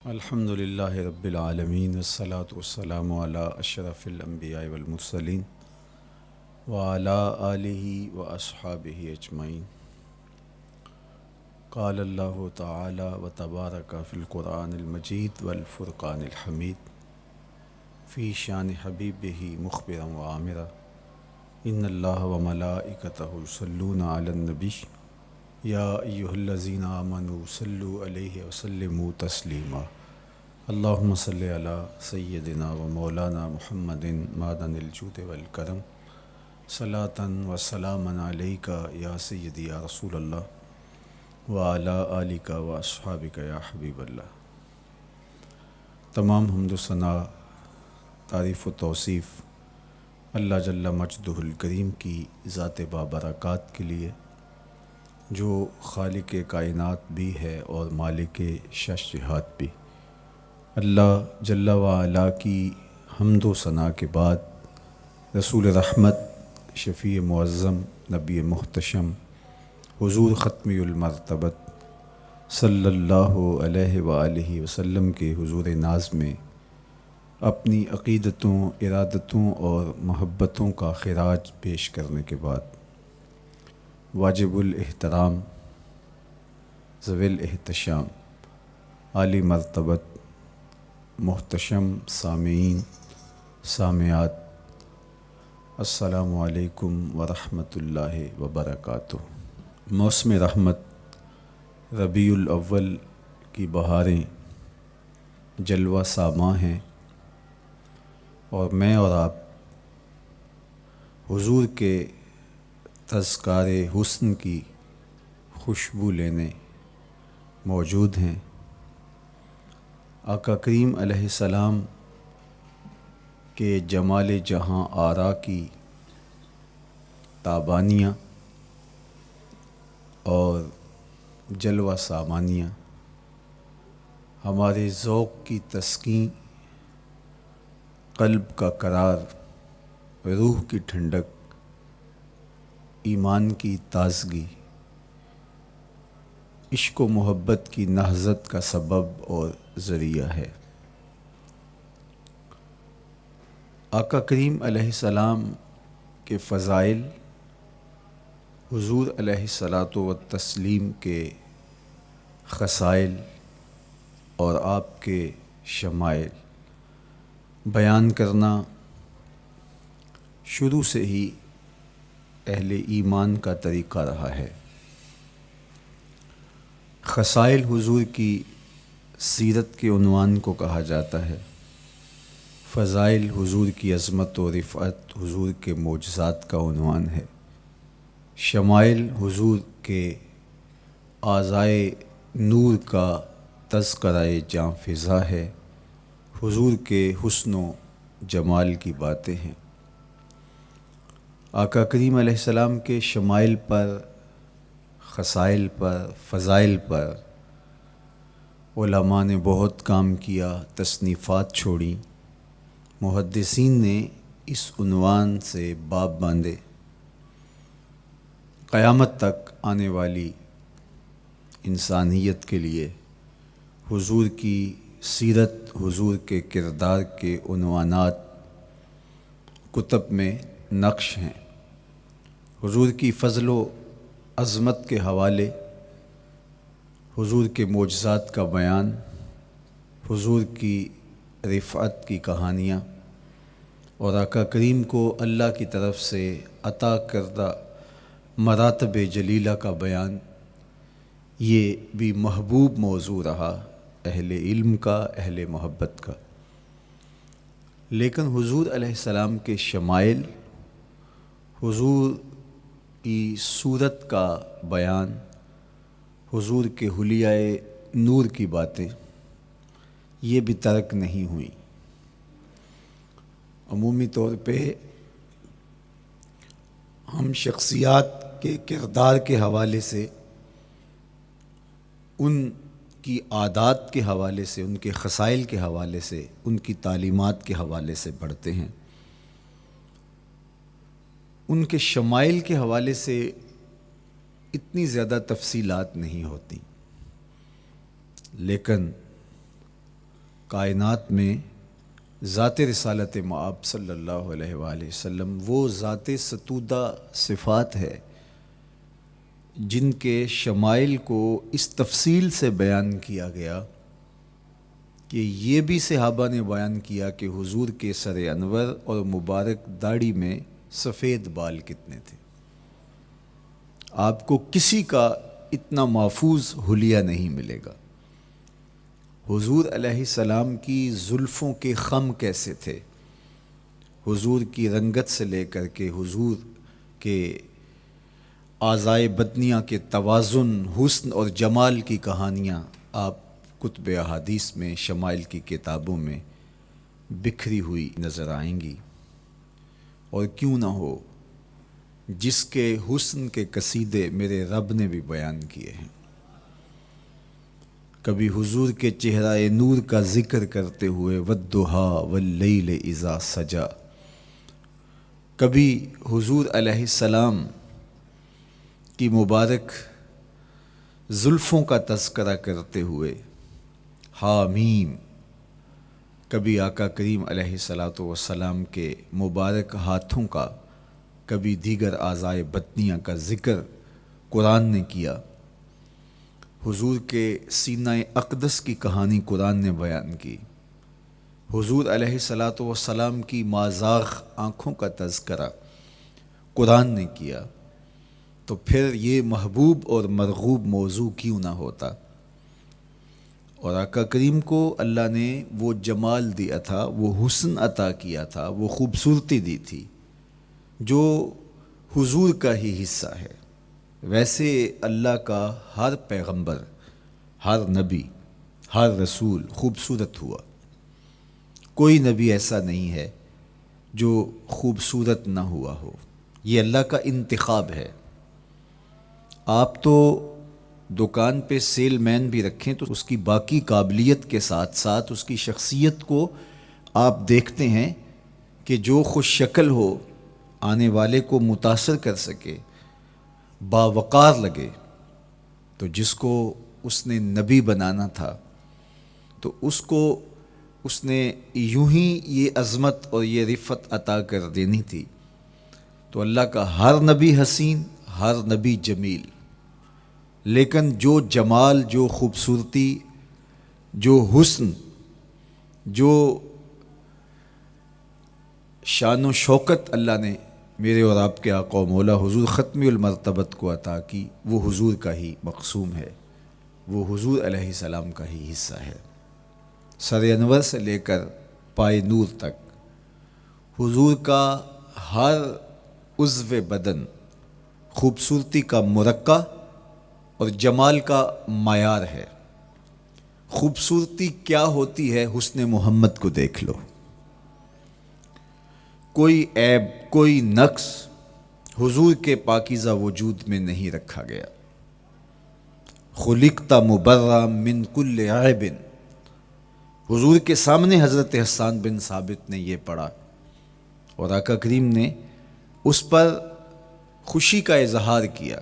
الحمد للہ رب العالمین والصلاة والسلام علی اشرف الانبیاء والمرسلین وعلی آلہ واصحابہ اجمعین۔ قال اللہ تعالی وتبارک فی القرآن المجید والفرقان الحمید فی شان حبیبہ مخبرا وعامرا ان اللہ وملائکتہ یصلون علی النبی یا ایہا الذین آمنوا صلوا علیہ وسلموا تسلیما۔ اللہم صلی علی سیدنا و مولانا محمد معدن الجود والکرم صلاۃ و سلاما علیک یا سیدی یا رسول اللہ وعلی آلک و اصحابک یا حبیب اللہ۔ تمام حمد و ثنا، تعریف و توصیف اللہ جل مجدہ الکریم کی ذات بابرکات کے لیے، جو خالق کائنات بھی ہے اور مالک شش جہات بھی۔ اللہ جل وعلا کی حمد و ثنا کے بعد رسول رحمت، شفیع معظم، نبی محتشم، حضور ختمی المرتبت صلی اللہ علیہ وآلہ وسلم کے حضور ناز میں اپنی عقیدتوں، ارادتوں اور محبتوں کا خراج پیش کرنے کے بعد واجب الاحترام، ذوی الاحتشام، عالی مرتبت، محتشم سامعین، سامعات، السلام علیکم ورحمۃ اللہ وبرکاتہ۔ موسم رحمت ربیع الاول کی بہاریں جلوہ ساماں ہیں، اور میں اور آپ حضور کے تذکار حسن کی خوشبو لینے موجود ہیں۔ آقا کریم علیہ السلام کے جمال جہاں آرا کی تابانیاں اور جلوہ سامانیاں ہمارے ذوق کی تسکین، قلب کا قرار، روح کی ٹھنڈک، ایمان کی تازگی، عشق و محبت کی نہضت کا سبب اور ذریعہ ہے۔ آقا کریم علیہ السلام کے فضائل، حضور علیہ الصلاۃ والتسلیم کے خصائل اور آپ کے شمائل بیان کرنا شروع سے ہی اہل ایمان کا طریقہ رہا ہے۔ خصائل حضور کی سیرت کے عنوان کو کہا جاتا ہے، فضائل حضور کی عظمت و رفعت حضور کے معجزات کا عنوان ہے، شمائل حضور کے اعضائے نور کا تذکرہ جاں فضا ہے، حضور کے حسن و جمال کی باتیں ہیں۔ آقا کریم علیہ السلام کے شمائل پر، خصائل پر، فضائل پر علماء نے بہت کام کیا، تصنیفات چھوڑیں، محدثین نے اس عنوان سے باب باندھے۔ قیامت تک آنے والی انسانیت کے لیے حضور کی سیرت، حضور کے کردار کے عنوانات کتب میں نقش ہیں۔ حضور کی فضل و عظمت کے حوالے، حضور کے معجزات کا بیان، حضور کی رفعت کی کہانیاں اور آقا کریم کو اللہ کی طرف سے عطا کردہ مراتب جلیلہ کا بیان، یہ بھی محبوب موضوع رہا اہل علم کا، اہل محبت کا۔ لیکن حضور علیہ السلام کے شمائل، حضور کی صورت کا بیان، حضور کے حلیہ نور کی باتیں، یہ بھی ترک نہیں ہوئیں۔ عمومی طور پہ ہم شخصیات کے کردار کے حوالے سے، ان کی عادات کے حوالے سے، ان کے خصائل کے حوالے سے، ان کی تعلیمات کے حوالے سے پڑھتے ہیں۔ ان کے شمائل کے حوالے سے اتنی زیادہ تفصیلات نہیں ہوتی، لیکن کائنات میں ذات رسالت مآب صلی اللہ علیہ وآلہ وسلم وہ ذات ستودہ صفات ہے جن کے شمائل کو اس تفصیل سے بیان کیا گیا کہ یہ بھی صحابہ نے بیان کیا کہ حضور کے سر انور اور مبارک داڑھی میں سفید بال کتنے تھے۔ آپ کو کسی کا اتنا محفوظ حلیہ نہیں ملے گا۔ حضور علیہ السلام کی زلفوں کے خم کیسے تھے، حضور کی رنگت سے لے کر کے حضور کے اعضائے بدنیہ کے توازن، حسن اور جمال کی کہانیاں آپ کتب احادیث میں، شمائل کی کتابوں میں بکھری ہوئی نظر آئیں گی۔ اور کیوں نہ ہو، جس کے حسن کے قصیدے میرے رب نے بھی بیان کیے ہیں۔ کبھی حضور کے چہرہ نور کا ذکر کرتے ہوئے والضحیٰ واللیل اذا سجا، کبھی حضور علیہ السلام کی مبارک زلفوں کا تذکرہ کرتے ہوئے حامیم، کبھی آقا کریم علیہ الصلاۃ والسلام کے مبارک ہاتھوں کا، کبھی دیگر اعضائے بدنیہ کا ذکر قرآن نے کیا۔ حضور کے سینہ اقدس کی کہانی قرآن نے بیان کی۔ حضور علیہ الصلاۃ والسلام کی مازاغ آنکھوں کا تذکرہ قرآن نے کیا، تو پھر یہ محبوب اور مرغوب موضوع کیوں نہ ہوتا۔ اور آقا کریم کو اللہ نے وہ جمال دیا تھا، وہ حسن عطا کیا تھا، وہ خوبصورتی دی تھی جو حضور کا ہی حصہ ہے۔ ویسے اللہ کا ہر پیغمبر، ہر نبی، ہر رسول خوبصورت ہوا۔ کوئی نبی ایسا نہیں ہے جو خوبصورت نہ ہوا ہو، یہ اللہ کا انتخاب ہے۔ آپ تو دکان پہ سیل مین بھی رکھیں تو اس کی باقی قابلیت کے ساتھ ساتھ اس کی شخصیت کو آپ دیکھتے ہیں کہ جو خوش شکل ہو، آنے والے کو متاثر کر سکے، باوقار لگے۔ تو جس کو اس نے نبی بنانا تھا تو اس کو اس نے یوں ہی یہ عظمت اور یہ رفعت عطا کر دینی تھی۔ تو اللہ کا ہر نبی حسین، ہر نبی جمیل، لیکن جو جمال، جو خوبصورتی، جو حسن، جو شان و شوکت اللہ نے میرے اور آپ کے آقا و مولا حضور ختمی المرتبت کو عطا کی، وہ حضور کا ہی مقسوم ہے، وہ حضور علیہ السلام کا ہی حصہ ہے۔ سر انور سے لے کر پائے نور تک حضور کا ہر عضو بدن خوبصورتی کا مرقع اور جمال کا معیار ہے۔ خوبصورتی کیا ہوتی ہے، حسن محمد کو دیکھ لو۔ کوئی عیب، کوئی نقص حضور کے پاکیزہ وجود میں نہیں رکھا گیا۔ خلقت مبرأ من کل عیب، حضور کے سامنے حضرت حسان بن ثابت نے یہ پڑھا اور آقا کریم نے اس پر خوشی کا اظہار کیا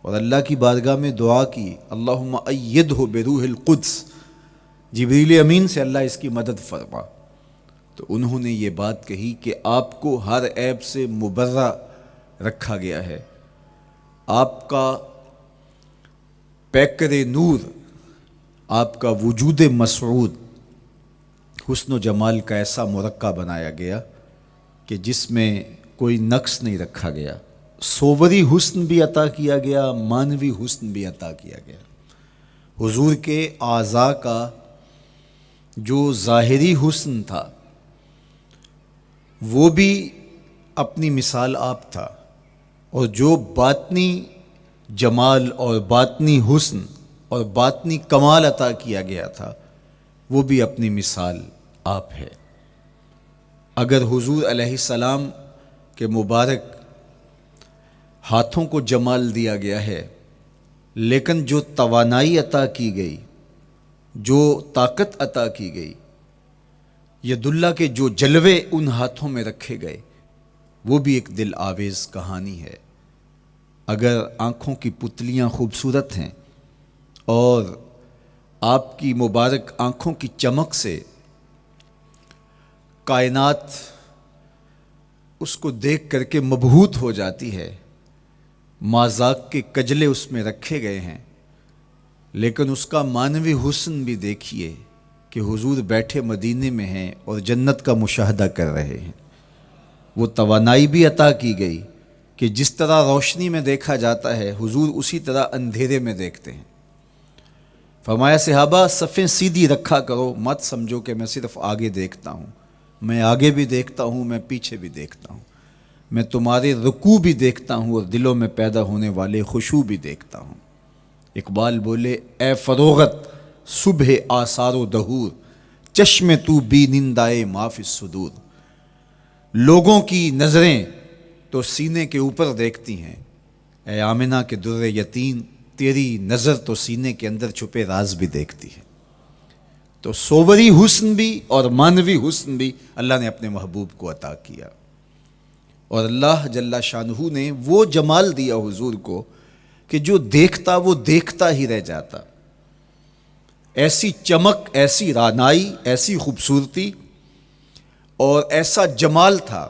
اور اللہ کی بارگاہ میں دعا کی، اللہم ایدہ بروح القدس، جبریل امین سے اللہ اس کی مدد فرما۔ تو انہوں نے یہ بات کہی کہ آپ کو ہر عیب سے مبرہ رکھا گیا ہے، آپ کا پیکر نور، آپ کا وجود مسعود حسن و جمال کا ایسا مرقع بنایا گیا کہ جس میں کوئی نقص نہیں رکھا گیا۔ صوری حسن بھی عطا کیا گیا، مانوی حسن بھی عطا کیا گیا۔ حضور کے اعضاء کا جو ظاہری حسن تھا وہ بھی اپنی مثال آپ تھا، اور جو باطنی جمال اور باطنی حسن اور باطنی کمال عطا کیا گیا تھا وہ بھی اپنی مثال آپ ہے۔ اگر حضور علیہ السلام کے مبارک ہاتھوں کو جمال دیا گیا ہے، لیکن جو توانائی عطا کی گئی، جو طاقت عطا کی گئی، ید اللہ کے جو جلوے ان ہاتھوں میں رکھے گئے، وہ بھی ایک دل آویز کہانی ہے۔ اگر آنکھوں کی پتلیاں خوبصورت ہیں اور آپ کی مبارک آنکھوں کی چمک سے کائنات اس کو دیکھ کر کے مبہوت ہو جاتی ہے، مازاق کے کجلے اس میں رکھے گئے ہیں، لیکن اس کا معنوی حسن بھی دیکھیے کہ حضور بیٹھے مدینے میں ہیں اور جنت کا مشاہدہ کر رہے ہیں۔ وہ توانائی بھی عطا کی گئی کہ جس طرح روشنی میں دیکھا جاتا ہے حضور اسی طرح اندھیرے میں دیکھتے ہیں۔ فرمایا صحابہ صفیں سیدھی رکھا کرو، مت سمجھو کہ میں صرف آگے دیکھتا ہوں، میں آگے بھی دیکھتا ہوں، میں پیچھے بھی دیکھتا ہوں، میں تمہارے رکوع بھی دیکھتا ہوں اور دلوں میں پیدا ہونے والے خشوع بھی دیکھتا ہوں۔ اقبال بولے اے فروغت صبح آثار و دہور، چشم تو بی نندائے ما فی الصدور۔ لوگوں کی نظریں تو سینے کے اوپر دیکھتی ہیں، اے آمنہ کے در یتیم تیری نظر تو سینے کے اندر چھپے راز بھی دیکھتی ہے۔ تو صوری حسن بھی اور معنوی حسن بھی اللہ نے اپنے محبوب کو عطا کیا، اور اللہ جل شانہ نے وہ جمال دیا حضور کو کہ جو دیکھتا وہ دیکھتا ہی رہ جاتا۔ ایسی چمک، ایسی رعنائی، ایسی خوبصورتی اور ایسا جمال تھا،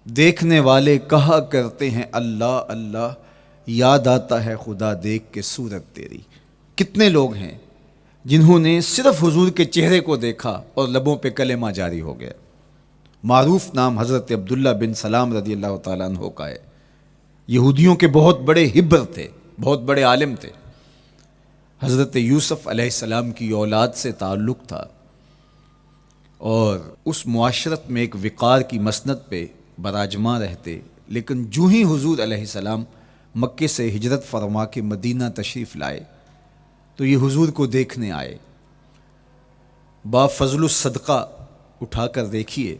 دیکھنے والے کہا کرتے ہیں اللہ اللہ، یاد آتا ہے خدا دیکھ کے صورت تیری۔ کتنے لوگ ہیں جنہوں نے صرف حضور کے چہرے کو دیکھا اور لبوں پہ کلمہ جاری ہو گیا۔ معروف نام حضرت عبداللہ بن سلام رضی اللہ تعالیٰ عنہ کا ہے۔ یہودیوں کے بہت بڑے حبر تھے، بہت بڑے عالم تھے۔ حضرت یوسف علیہ السلام کی اولاد سے تعلق تھا، اور اس معاشرت میں ایک وقار کی مسند پہ براجماں رہتے، لیکن جو ہی حضور علیہ السلام مکے سے ہجرت فرما کے مدینہ تشریف لائے تو یہ حضور کو دیکھنے آئے۔ با فضل الصدقہ اٹھا کر دیکھیے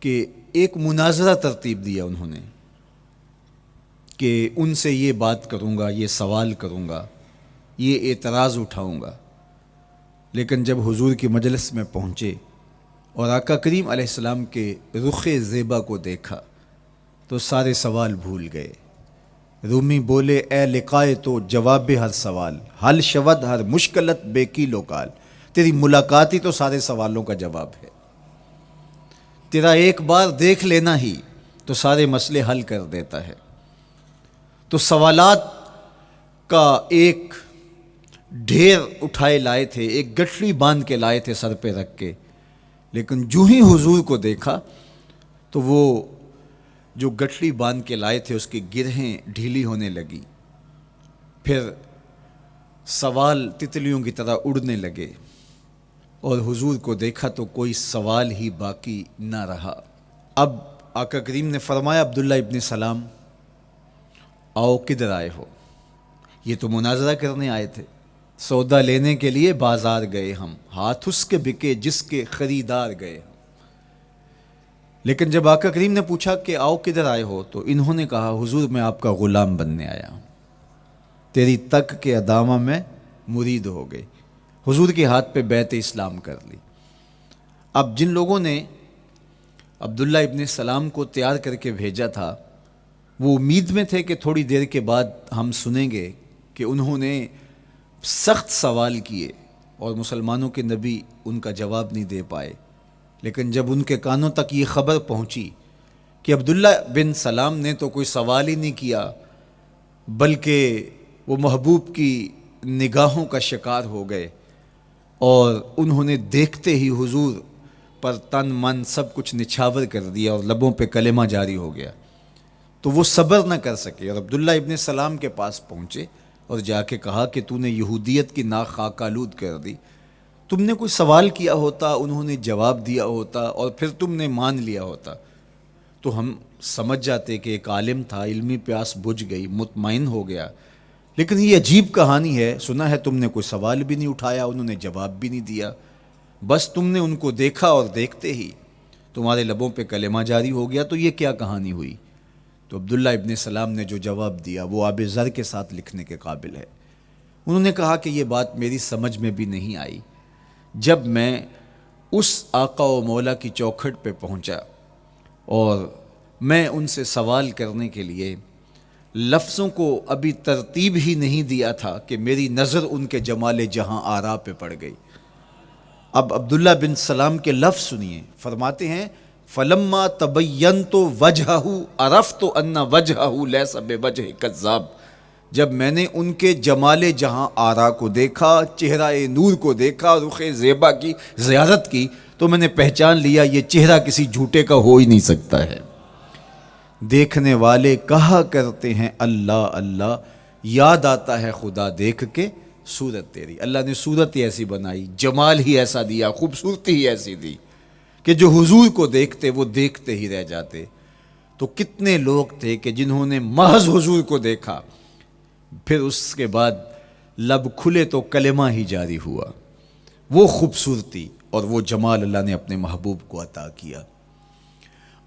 کہ ایک مناظرہ ترتیب دیا انہوں نے کہ ان سے یہ بات کروں گا، یہ سوال کروں گا، یہ اعتراض اٹھاؤں گا، لیکن جب حضور کی مجلس میں پہنچے اور آقا کریم علیہ السلام کے رخ زیبا کو دیکھا تو سارے سوال بھول گئے۔ رومی بولے اے لقائے تو جواب ہر سوال، حل شود ہر مشکلت بے کی لوکال۔ تیری ملاقات ہی تو سارے سوالوں کا جواب ہے، تیرا ایک بار دیکھ لینا ہی تو سارے مسئلے حل کر دیتا ہے۔ تو سوالات کا ایک ڈھیر اٹھائے لائے تھے، ایک گٹھڑی باندھ کے لائے تھے سر پہ رکھ کے، لیکن جو ہی حضور کو دیکھا تو وہ جو گٹھڑی باندھ کے لائے تھے اس کی گرہیں ڈھیلی ہونے لگی، پھر سوال تتلیوں کی طرح اڑنے لگے، اور حضور کو دیکھا تو کوئی سوال ہی باقی نہ رہا۔ اب آقا کریم نے فرمایا عبداللہ ابن سلام آؤ کدھر آئے ہو؟ یہ تو مناظرہ کرنے آئے تھے، سودا لینے کے لیے بازار گئے ہم، ہاتھ اس کے بکے جس کے خریدار گئے ہم۔ لیکن جب آقا کریم نے پوچھا کہ آؤ کدھر آئے ہو تو انہوں نے کہا حضور میں آپ کا غلام بننے آیا ہوں، تیری تک کے ادامہ میں مرید ہو گئے، حضور کے ہاتھ پہ بیعت اسلام کر لی۔ اب جن لوگوں نے عبداللہ ابن سلام کو تیار کر کے بھیجا تھا وہ امید میں تھے کہ تھوڑی دیر کے بعد ہم سنیں گے کہ انہوں نے سخت سوال کیے اور مسلمانوں کے نبی ان کا جواب نہیں دے پائے، لیکن جب ان کے کانوں تک یہ خبر پہنچی کہ عبداللہ بن سلام نے تو کوئی سوال ہی نہیں کیا بلکہ وہ محبوب کی نگاہوں کا شکار ہو گئے، اور انہوں نے دیکھتے ہی حضور پر تن من سب کچھ نچھاور کر دیا اور لبوں پہ کلمہ جاری ہو گیا، تو وہ صبر نہ کر سکے اور عبداللہ ابن سلام کے پاس پہنچے اور جا کے کہا کہ تو نے یہودیت کی ناک خاک آلود کر دی، تم نے کوئی سوال کیا ہوتا، انہوں نے جواب دیا ہوتا اور پھر تم نے مان لیا ہوتا تو ہم سمجھ جاتے کہ ایک عالم تھا، علمی پیاس بجھ گئی، مطمئن ہو گیا، لیکن یہ عجیب کہانی ہے، سنا ہے تم نے کوئی سوال بھی نہیں اٹھایا، انہوں نے جواب بھی نہیں دیا، بس تم نے ان کو دیکھا اور دیکھتے ہی تمہارے لبوں پہ کلمہ جاری ہو گیا، تو یہ کیا کہانی ہوئی؟ تو عبداللہ ابن سلام نے جو جواب دیا وہ آب زر کے ساتھ لکھنے کے قابل ہے۔ انہوں نے کہا کہ یہ بات میری سمجھ میں بھی نہیں آئی، جب میں اس آقا و مولا کی چوکھٹ پہ پہنچا اور میں ان سے سوال کرنے کے لیے لفظوں کو ابھی ترتیب ہی نہیں دیا تھا کہ میری نظر ان کے جمال جہاں آرا پہ پڑ گئی، اب عبداللہ بن سلام کے لفظ سنیے، فرماتے ہیں فلما تبینت وجہہ عرفت ان وجہہ لیس بوجہ کذاب، جب میں نے ان کے جمال جہاں آرا کو دیکھا، چہرہ نور کو دیکھا، رخ زیبا کی زیارت کی، تو میں نے پہچان لیا یہ چہرہ کسی جھوٹے کا ہو ہی نہیں سکتا ہے۔ دیکھنے والے کہا کرتے ہیں اللہ اللہ، یاد آتا ہے خدا دیکھ کے صورت تیری۔ اللہ نے صورت ہی ایسی بنائی، جمال ہی ایسا دیا، خوبصورتی ہی ایسی دی کہ جو حضور کو دیکھتے وہ دیکھتے ہی رہ جاتے۔ تو کتنے لوگ تھے کہ جنہوں نے محض حضور کو دیکھا، پھر اس کے بعد لب کھلے تو کلمہ ہی جاری ہوا۔ وہ خوبصورتی اور وہ جمال اللہ نے اپنے محبوب کو عطا کیا۔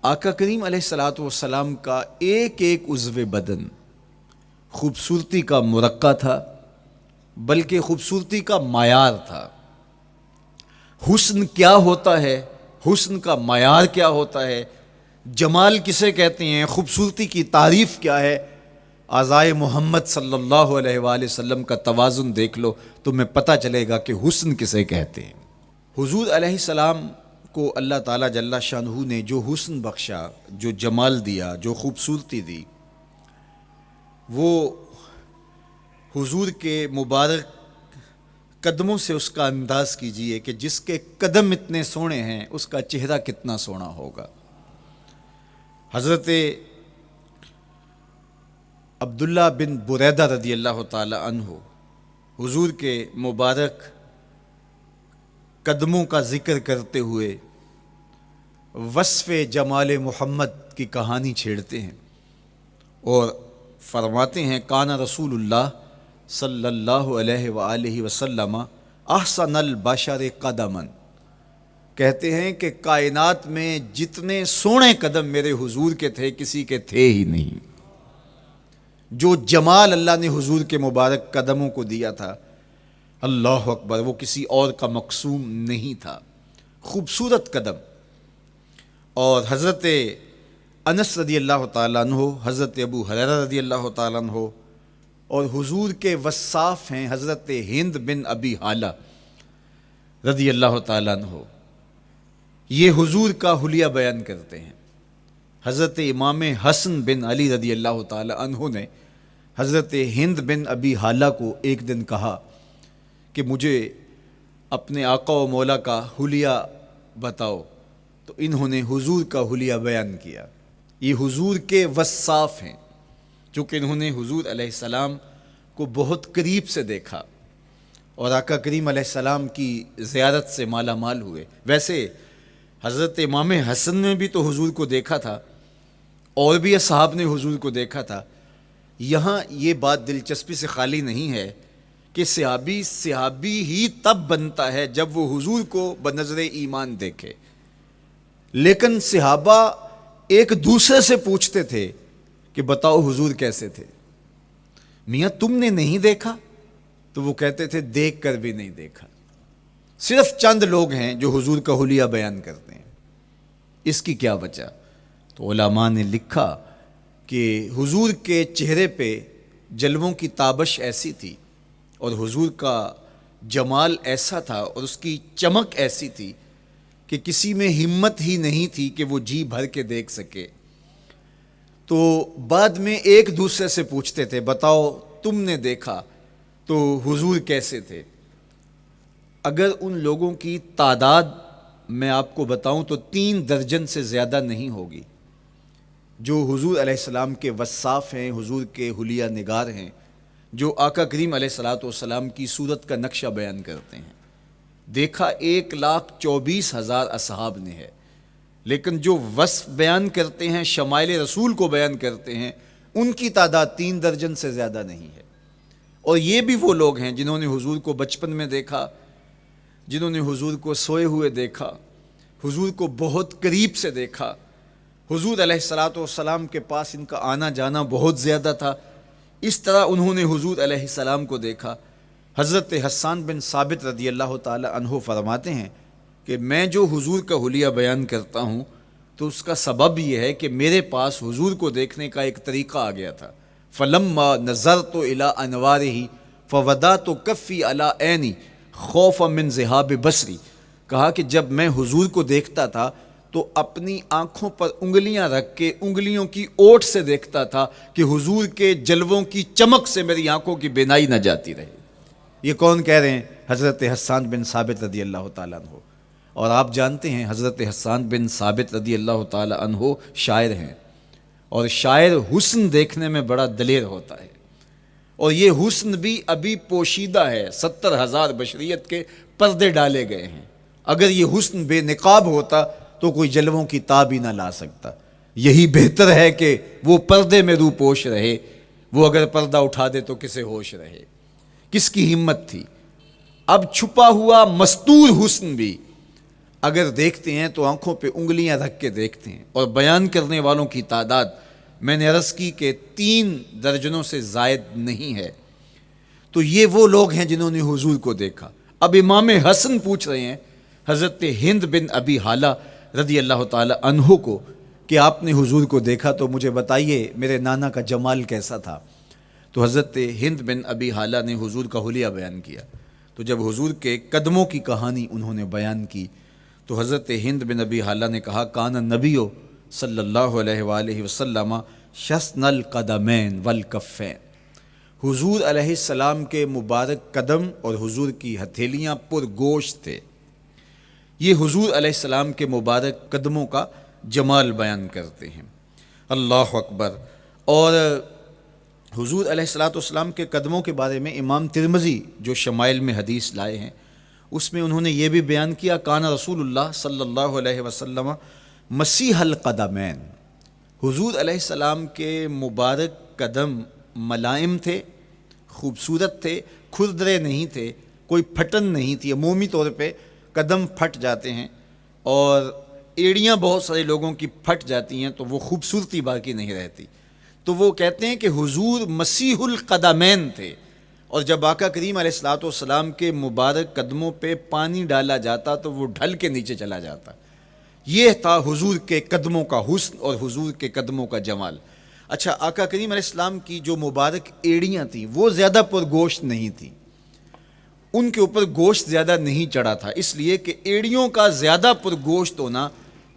آقا کریم علیہ الصلوۃ والسلام کا ایک ایک عضو بدن خوبصورتی کا مرقع تھا، بلکہ خوبصورتی کا معیار تھا۔ حسن کیا ہوتا ہے، حسن کا معیار کیا ہوتا ہے، جمال کسے کہتے ہیں، خوبصورتی کی تعریف کیا ہے، اعضائے محمد صلی اللہ علیہ وآلہ وسلم کا توازن دیکھ لو، تمہیں پتہ چلے گا کہ حسن کسے کہتے ہیں۔ حضور علیہ السلام کو اللہ تعالیٰ جل شانہ نے جو حسن بخشا، جو جمال دیا، جو خوبصورتی دی، وہ حضور کے مبارک قدموں سے اس کا انداز کیجئے کہ جس کے قدم اتنے سونے ہیں اس کا چہرہ کتنا سونا ہوگا۔ حضرت عبداللہ بن بریدہ رضی اللہ تعالی عنہ حضور کے مبارک قدموں کا ذکر کرتے ہوئے وصف جمال محمد کی کہانی چھیڑتے ہیں اور فرماتے ہیں کانا رسول اللہ صلی اللہ علیہ وآلہ وسلم احسن البشر قدماً، کہتے ہیں کہ کائنات میں جتنے سونے قدم میرے حضور کے تھے کسی کے تھے ہی نہیں۔ جو جمال اللہ نے حضور کے مبارک قدموں کو دیا تھا، اللہ اکبر، وہ کسی اور کا مقسوم نہیں تھا۔ خوبصورت قدم۔ اور حضرت انس رضی اللہ تعالیٰ عنہ، حضرت ابو ہریرہ رضی اللہ تعالیٰ عنہ، اور حضور کے وصاف ہیں حضرت ہند بن ابی حالہ رضی اللہ تعالیٰ عنہ، یہ حضور کا حلیہ بیان کرتے ہیں۔ حضرت امام حسن بن علی رضی اللہ تعالیٰ عنہ نے حضرت ہند بن ابی حالہ کو ایک دن کہا کہ مجھے اپنے آقا و مولا کا حلیہ بتاؤ، تو انہوں نے حضور کا حلیہ بیان کیا۔ یہ حضور کے وصاف ہیں، چونکہ انہوں نے حضور علیہ السلام کو بہت قریب سے دیکھا اور آقا کریم علیہ السلام کی زیارت سے مالا مال ہوئے۔ ویسے حضرت امام حسن نے بھی تو حضور کو دیکھا تھا، اور بھی اصحاب نے حضور کو دیکھا تھا۔ یہاں یہ بات دلچسپی سے خالی نہیں ہے کہ صحابی ہی تب بنتا ہے جب وہ حضور کو بنظر ایمان دیکھے، لیکن صحابہ ایک دوسرے سے پوچھتے تھے کہ بتاؤ حضور کیسے تھے؟ میاں تم نے نہیں دیکھا؟ تو وہ کہتے تھے دیکھ کر بھی نہیں دیکھا۔ صرف چند لوگ ہیں جو حضور کا حلیہ بیان کرتے ہیں۔ اس کی کیا وجہ؟ تو علماء نے لکھا کہ حضور کے چہرے پہ جلووں کی تابش ایسی تھی اور حضور کا جمال ایسا تھا اور اس کی چمک ایسی تھی کہ کسی میں ہمت ہی نہیں تھی کہ وہ جی بھر کے دیکھ سکے۔ تو بعد میں ایک دوسرے سے پوچھتے تھے بتاؤ تم نے دیکھا تو حضور کیسے تھے؟ اگر ان لوگوں کی تعداد میں آپ کو بتاؤں تو 3 درجن سے زیادہ نہیں ہوگی جو حضور علیہ السلام کے وصاف ہیں، حضور کے حلیہ نگار ہیں، جو آقا کریم علیہ الصلوۃ والسلام کی صورت کا نقشہ بیان کرتے ہیں۔ دیکھا 1,24,000 اصحاب نے ہے، لیکن جو وصف بیان کرتے ہیں، شمائل رسول کو بیان کرتے ہیں، ان کی تعداد 3 درجن سے زیادہ نہیں ہے۔ اور یہ بھی وہ لوگ ہیں جنہوں نے حضور کو بچپن میں دیکھا، جنہوں نے حضور کو سوئے ہوئے دیکھا، حضور کو بہت قریب سے دیکھا۔ حضور علیہ الصلوۃ والسلام کے پاس ان کا آنا جانا بہت زیادہ تھا، اس طرح انہوں نے حضور علیہ السلام کو دیکھا۔ حضرت حسان بن ثابت رضی اللہ تعالی عنہ فرماتے ہیں کہ میں جو حضور کا حلیہ بیان کرتا ہوں تو اس کا سبب یہ ہے کہ میرے پاس حضور کو دیکھنے کا ایک طریقہ آ گیا تھا۔ فلما نظرت الی انوارہ فودعت کفی علی عینی خوفا من ذہاب بصری، کہا کہ جب میں حضور کو دیکھتا تھا تو اپنی آنکھوں پر انگلیاں رکھ کے انگلیوں کی اوٹ سے دیکھتا تھا کہ حضور کے جلووں کی چمک سے میری آنکھوں کی بینائی نہ جاتی رہے۔ یہ کون کہہ رہے ہیں؟ حضرت حسان بن ثابت رضی اللہ تعالیٰ عنہ۔ اور آپ جانتے ہیں حضرت حسان بن ثابت رضی اللہ تعالیٰ عنہ شاعر ہیں، اور شاعر حسن دیکھنے میں بڑا دلیر ہوتا ہے، اور یہ حسن بھی ابھی پوشیدہ ہے، 70,000 بشریت کے پردے ڈالے گئے ہیں۔ اگر یہ حسن بے نقاب ہوتا تو کوئی جلووں کی تاب ہی نہ لا سکتا۔ یہی بہتر ہے کہ وہ پردے میں رو پوش رہے، وہ اگر پردہ اٹھا دے تو کسے ہوش رہے۔ کس کی ہمت تھی؟ اب چھپا ہوا مستور حسن بھی اگر دیکھتے ہیں تو آنکھوں پہ انگلیاں رکھ کے دیکھتے ہیں، اور بیان کرنے والوں کی تعداد میں نے عرض کی کہ 3 درجنوں سے زائد نہیں ہے۔ تو یہ وہ لوگ ہیں جنہوں نے حضور کو دیکھا۔ اب امام حسن پوچھ رہے ہیں حضرت ہند بن ابی حالہ رضی اللہ تعالی عنہ کو کہ آپ نے حضور کو دیکھا تو مجھے بتائیے میرے نانا کا جمال کیسا تھا۔ تو حضرت ہند بن ابی حالہ نے حضور کا حلیہ بیان کیا۔ تو جب حضور کے قدموں کی کہانی انہوں نے بیان کی تو حضرت ہند بن ابی حالہ نے کہا کان النبی صلی اللہ علیہ وآلہ وسلم شسن القدمین والکفین، حضور علیہ السلام کے مبارک قدم اور حضور کی ہتھیلیاں پر گوشت تھے۔ یہ حضور علیہ السلام کے مبارک قدموں کا جمال بیان کرتے ہیں۔ اللہ اکبر۔ اور حضور علیہ السلام کے قدموں کے بارے میں امام ترمذی جو شمائل میں حدیث لائے ہیں اس میں انہوں نے یہ بھی بیان کیا کان رسول اللہ صلی اللہ علیہ وسلم مسیح القدمین، حضور علیہ السلام کے مبارک قدم ملائم تھے، خوبصورت تھے، کھردرے نہیں تھے، کوئی پھٹن نہیں تھی۔ عمومی طور پہ قدم پھٹ جاتے ہیں اور ایڑیاں بہت سارے لوگوں کی پھٹ جاتی ہیں تو وہ خوبصورتی باقی نہیں رہتی۔ تو وہ کہتے ہیں کہ حضور مسیح القدمین تھے، اور جب آقا کریم علیہ الصلوۃ والسلام کے مبارک قدموں پہ پانی ڈالا جاتا تو وہ ڈھل کے نیچے چلا جاتا۔ یہ تھا حضور کے قدموں کا حسن اور حضور کے قدموں کا جمال۔ اچھا، آقا کریم علیہ السلام کی جو مبارک ایڑیاں تھیں وہ زیادہ پر گوشت نہیں تھیں، ان کے اوپر گوشت زیادہ نہیں چڑھا تھا، اس لیے کہ ایڑیوں کا زیادہ پر گوشت ہونا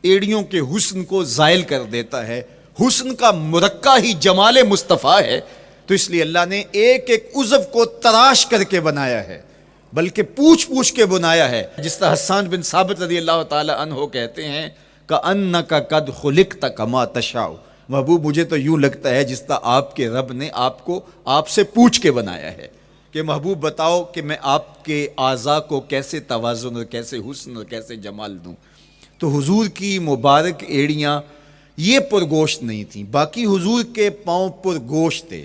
ایڑیوں کے حسن کو زائل کر دیتا ہے۔ حسن کا مرقع ہی جمال مصطفیٰ ہے، تو اس لیے اللہ نے ایک ایک عضو کو تراش کر کے بنایا ہے، بلکہ پوچھ پوچھ کے بنایا ہے۔ جس طرح حسان بن ثابت رضی اللہ تعالی عنہ کہتے ہیں کأنک قد خلقت کما تشاء، محبوب مجھے تو یوں لگتا ہے جس طرح آپ کے رب نے آپ کو آپ سے پوچھ کے بنایا ہے کہ محبوب بتاؤ کہ میں آپ کے اعضاء کو کیسے توازن اور کیسے حسن اور کیسے جمال دوں۔ تو حضور کی مبارک ایڑیاں یہ پرگوشت نہیں تھیں، باقی حضور کے پاؤں پرگوشت تھے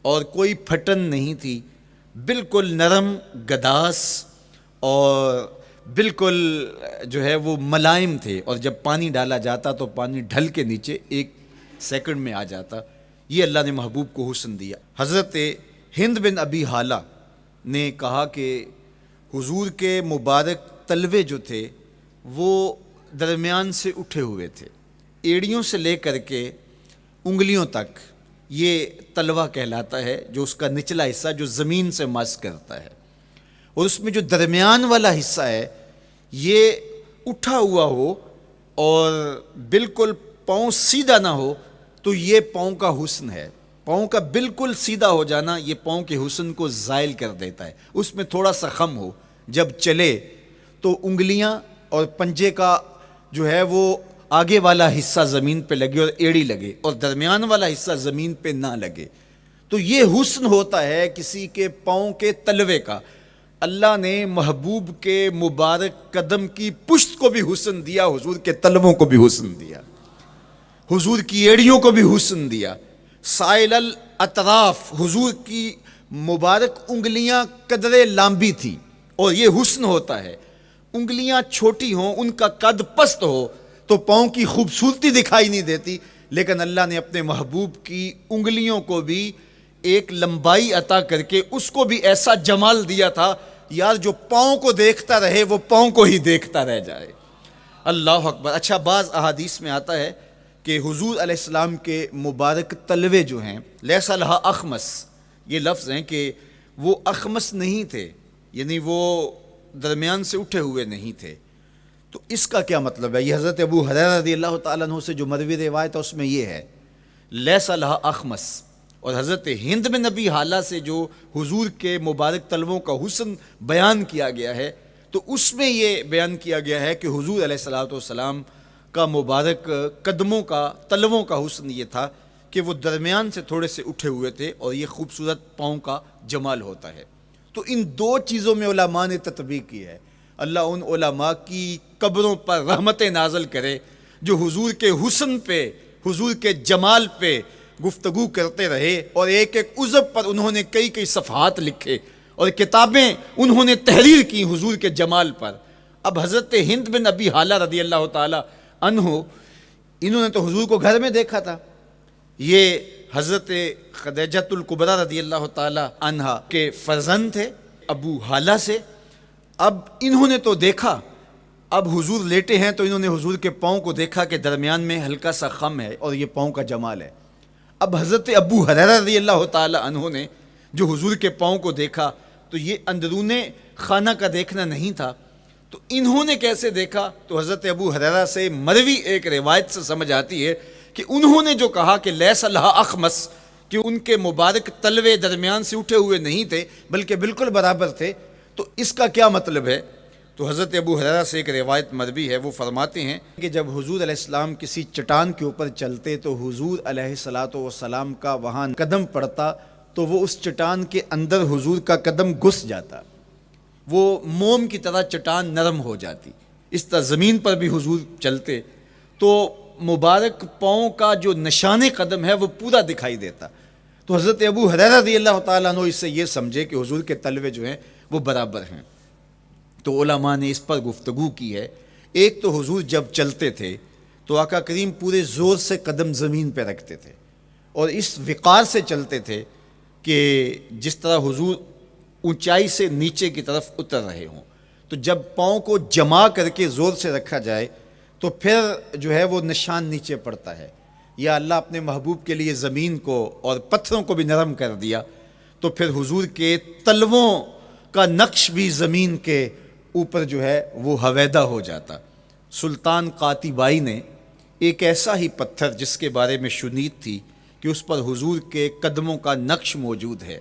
اور کوئی پھٹن نہیں تھی، بالکل نرم گداس اور بالکل جو ہے وہ ملائم تھے، اور جب پانی ڈالا جاتا تو پانی ڈھل کے نیچے 1 سیکنڈ میں آ جاتا۔ یہ اللہ نے محبوب کو حسن دیا۔ حضرت ہند بن ابی حالہ نے کہا کہ حضور کے مبارک تلوے جو تھے وہ درمیان سے اٹھے ہوئے تھے، ایڑیوں سے لے کر کے انگلیوں تک یہ تلوہ کہلاتا ہے، جو اس کا نچلا حصہ جو زمین سے مس کرتا ہے، اور اس میں جو درمیان والا حصہ ہے یہ اٹھا ہوا ہو اور بالکل پاؤں سیدھا نہ ہو تو یہ پاؤں کا حسن ہے۔ پاؤں کا بالکل سیدھا ہو جانا یہ پاؤں کے حسن کو زائل کر دیتا ہے۔ اس میں تھوڑا سا خم ہو، جب چلے تو انگلیاں اور پنجے کا جو ہے وہ آگے والا حصہ زمین پہ لگے اور ایڑی لگے، اور درمیان والا حصہ زمین پہ نہ لگے، تو یہ حسن ہوتا ہے کسی کے پاؤں کے تلوے کا۔ اللہ نے محبوب کے مبارک قدم کی پشت کو بھی حسن دیا، حضور کے تلووں کو بھی حسن دیا، حضور کی ایڑیوں کو بھی حسن دیا۔ سائل الاطراف، حضور کی مبارک انگلیاں قدرے لامبی تھیں، اور یہ حسن ہوتا ہے۔ انگلیاں چھوٹی ہوں، ان کا قد پست ہو تو پاؤں کی خوبصورتی دکھائی نہیں دیتی، لیکن اللہ نے اپنے محبوب کی انگلیوں کو بھی ایک لمبائی عطا کر کے اس کو بھی ایسا جمال دیا تھا، یار جو پاؤں کو دیکھتا رہے وہ پاؤں کو ہی دیکھتا رہ جائے۔ اللہ اکبر۔ اچھا، بعض احادیث میں آتا ہے کہ حضور علیہ السلام کے مبارک تلوے جو ہیں لیس لہا اخمس، یہ لفظ ہیں کہ وہ اخمس نہیں تھے، یعنی وہ درمیان سے اٹھے ہوئے نہیں تھے، تو اس کا کیا مطلب ہے؟ یہ حضرت ابو ہریرہ رضی اللہ تعالیٰ عنہ سے جو مروی روایت ہے اس میں یہ ہے لیس لہا اخمس، اور حضرت ہند بن نبی حالہ سے جو حضور کے مبارک تلووں کا حسن بیان کیا گیا ہے، تو اس میں یہ بیان کیا گیا ہے کہ حضور علیہ الصلوۃ والسلام کا مبارک قدموں کا تلووں کا حسن یہ تھا کہ وہ درمیان سے تھوڑے سے اٹھے ہوئے تھے، اور یہ خوبصورت پاؤں کا جمال ہوتا ہے۔ تو ان دو چیزوں میں علماء نے تطبیق کی ہے۔ اللہ ان علماء کی قبروں پر رحمت نازل کرے جو حضور کے حسن پہ، حضور کے جمال پہ گفتگو کرتے رہے، اور ایک ایک عضو پر انہوں نے کئی کئی صفحات لکھے اور کتابیں انہوں نے تحریر کی حضور کے جمال پر۔ اب حضرت ہند بن ابی حالہ رضی اللہ تعالی عنہ، انہوں نے تو حضور کو گھر میں دیکھا تھا، یہ حضرت خدیجۃ الکبریٰ رضی اللہ تعالی عنہا کے فرزند تھے ابو حالہ سے۔ اب انہوں نے تو دیکھا، اب حضور لیٹے ہیں تو انہوں نے حضور کے پاؤں کو دیکھا کہ درمیان میں ہلکا سا خم ہے اور یہ پاؤں کا جمال ہے۔ اب حضرت ابو ہریرہ رضی اللہ تعالی عنہ نے جو حضور کے پاؤں کو دیکھا تو یہ اندرون خانہ کا دیکھنا نہیں تھا، تو انہوں نے کیسے دیکھا؟ تو حضرت ابو ہریرہ سے مروی ایک روایت سے سمجھ آتی ہے کہ انہوں نے جو کہا کہ لیس لہا اخمس، کہ ان کے مبارک تلوے درمیان سے اٹھے ہوئے نہیں تھے بلکہ بالکل برابر تھے، تو اس کا کیا مطلب ہے؟ تو حضرت ابو ہریرہ سے ایک روایت مروی ہے، وہ فرماتے ہیں کہ جب حضور علیہ السلام کسی چٹان کے اوپر چلتے تو حضور علیہ الصلوۃ والسلام کا وہاں قدم پڑتا تو وہ اس چٹان کے اندر حضور کا قدم گھس جاتا، وہ موم کی طرح چٹان نرم ہو جاتی۔ اس طرح زمین پر بھی حضور چلتے تو مبارک پاؤں کا جو نشان قدم ہے وہ پورا دکھائی دیتا۔ تو حضرت ابو ہریرہ رضی اللہ تعالیٰ عنہ اس سے یہ سمجھے کہ حضور کے تلوے جو ہیں وہ برابر ہیں۔ تو علماء نے اس پر گفتگو کی ہے۔ ایک تو حضور جب چلتے تھے تو آقا کریم پورے زور سے قدم زمین پہ رکھتے تھے اور اس وقار سے چلتے تھے کہ جس طرح حضور اونچائی سے نیچے کی طرف اتر رہے ہوں۔ تو جب پاؤں کو جما کر کے زور سے رکھا جائے تو پھر جو ہے وہ نشان نیچے پڑتا ہے۔ یا اللہ اپنے محبوب کے لیے زمین کو اور پتھروں کو بھی نرم کر دیا تو پھر حضور کے تلووں کا نقش بھی زمین کے اوپر جو ہے وہ حویدہ ہو جاتا۔ سلطان قاتبائی نے ایک ایسا ہی پتھر جس کے بارے میں شنید تھی کہ اس پر حضور کے قدموں کا نقش موجود ہے،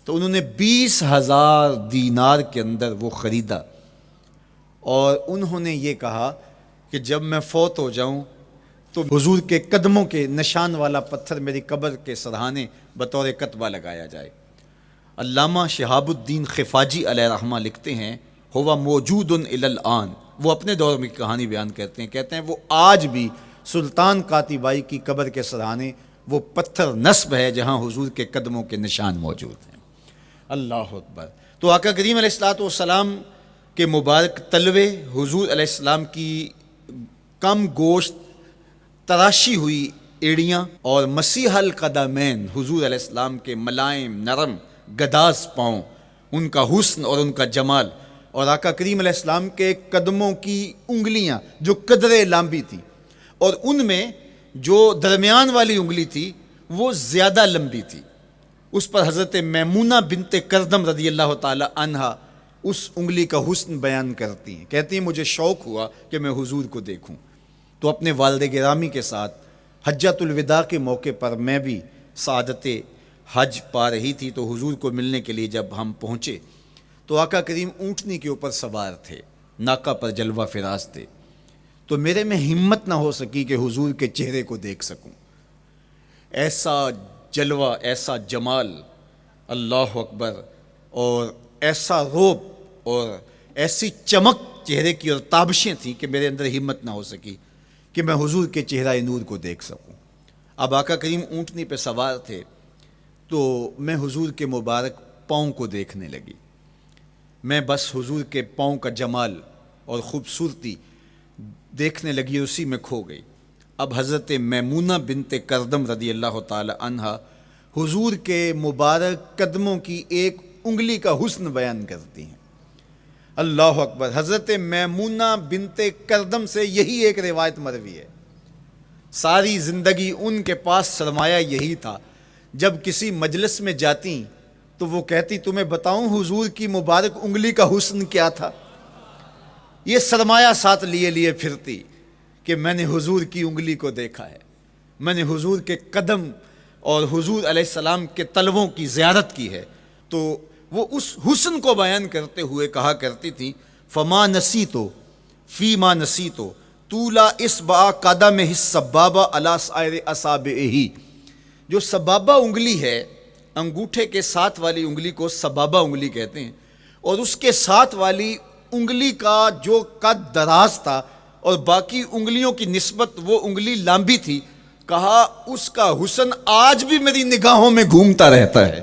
تو انہوں نے 20,000 دینار کے اندر وہ خریدا، اور انہوں نے یہ کہا کہ جب میں فوت ہو جاؤں تو حضور کے قدموں کے نشان والا پتھر میری قبر کے سرہانے بطور کتبہ لگایا جائے۔ علامہ شہاب الدین خفاجی علیہ رحمہ لکھتے ہیں ہوا موجود الی الآن، وہ اپنے دور میں کہانی بیان کرتے ہیں وہ آج بھی سلطان قاتبائی کی قبر کے سرہانے وہ پتھر نصب ہے جہاں حضور کے قدموں کے نشان موجود ہیں۔ اللہ اکبر۔ تو آقا کریم علیہ الصلوۃ والسلام کے مبارک تلوے، حضور علیہ السلام کی کم گوشت تراشی ہوئی ایڑیاں، اور مسیح القدمین حضور علیہ السلام کے ملائم نرم گداز پاؤں، ان کا حسن اور ان کا جمال، اور آقا کریم علیہ السلام کے قدموں کی انگلیاں جو قدرے لمبی تھی، اور ان میں جو درمیان والی انگلی تھی وہ زیادہ لمبی تھی، اس پر حضرت میمونہ بنت کردم رضی اللہ تعالی عنہا اس انگلی کا حسن بیان کرتی ہیں، کہتی ہیں مجھے شوق ہوا کہ میں حضور کو دیکھوں، تو اپنے والد گرامی کے ساتھ حجۃ الوداع کے موقع پر میں بھی سعادت حج پا رہی تھی، تو حضور کو ملنے کے لیے جب ہم پہنچے تو آقا کریم اونٹنی کے اوپر سوار تھے، ناقہ پر جلوہ فراز تھے، تو میرے میں ہمت نہ ہو سکی کہ حضور کے چہرے کو دیکھ سکوں۔ ایسا جلوہ، ایسا جمال، اللہ اکبر، اور ایسا روب اور ایسی چمک چہرے کی اور تابشیں تھیں کہ میرے اندر ہمت نہ ہو سکی کہ میں حضور کے چہرہ نور کو دیکھ سکوں۔ اب آقا کریم اونٹنی پہ سوار تھے تو میں حضور کے مبارک پاؤں کو دیکھنے لگی، میں بس حضور کے پاؤں کا جمال اور خوبصورتی دیکھنے لگی، اسی میں کھو گئی۔ اب حضرت میمونہ بنت کردم رضی اللہ تعالی عنہا حضور کے مبارک قدموں کی ایک انگلی کا حسن بیان کرتی ہیں۔ اللہ اکبر۔ حضرت میمونہ بنت کردم سے یہی ایک روایت مروی ہے، ساری زندگی ان کے پاس سرمایہ یہی تھا، جب کسی مجلس میں جاتی تو وہ کہتی تمہیں بتاؤں حضور کی مبارک انگلی کا حسن کیا تھا؟ یہ سرمایہ ساتھ لیے لیے پھرتی کہ میں نے حضور کی انگلی کو دیکھا ہے، میں نے حضور کے قدم اور حضور علیہ السلام کے تلووں کی زیارت کی ہے. تو وہ اس حسن کو بیان کرتے ہوئے کہا کرتی تھی فما نسیتو فیما نسیتو طولا اصبع قدمہ السبابہ علی سائر اصابعہ. جو سبابہ انگلی ہے، انگوٹھے کے ساتھ والی انگلی کو سبابہ انگلی کہتے ہیں، اور اس کے ساتھ والی انگلی کا جو قد دراز تھا اور باقی انگلیوں کی نسبت وہ انگلی لمبی تھی، کہا اس کا حسن آج بھی میری نگاہوں میں گھومتا رہتا ہے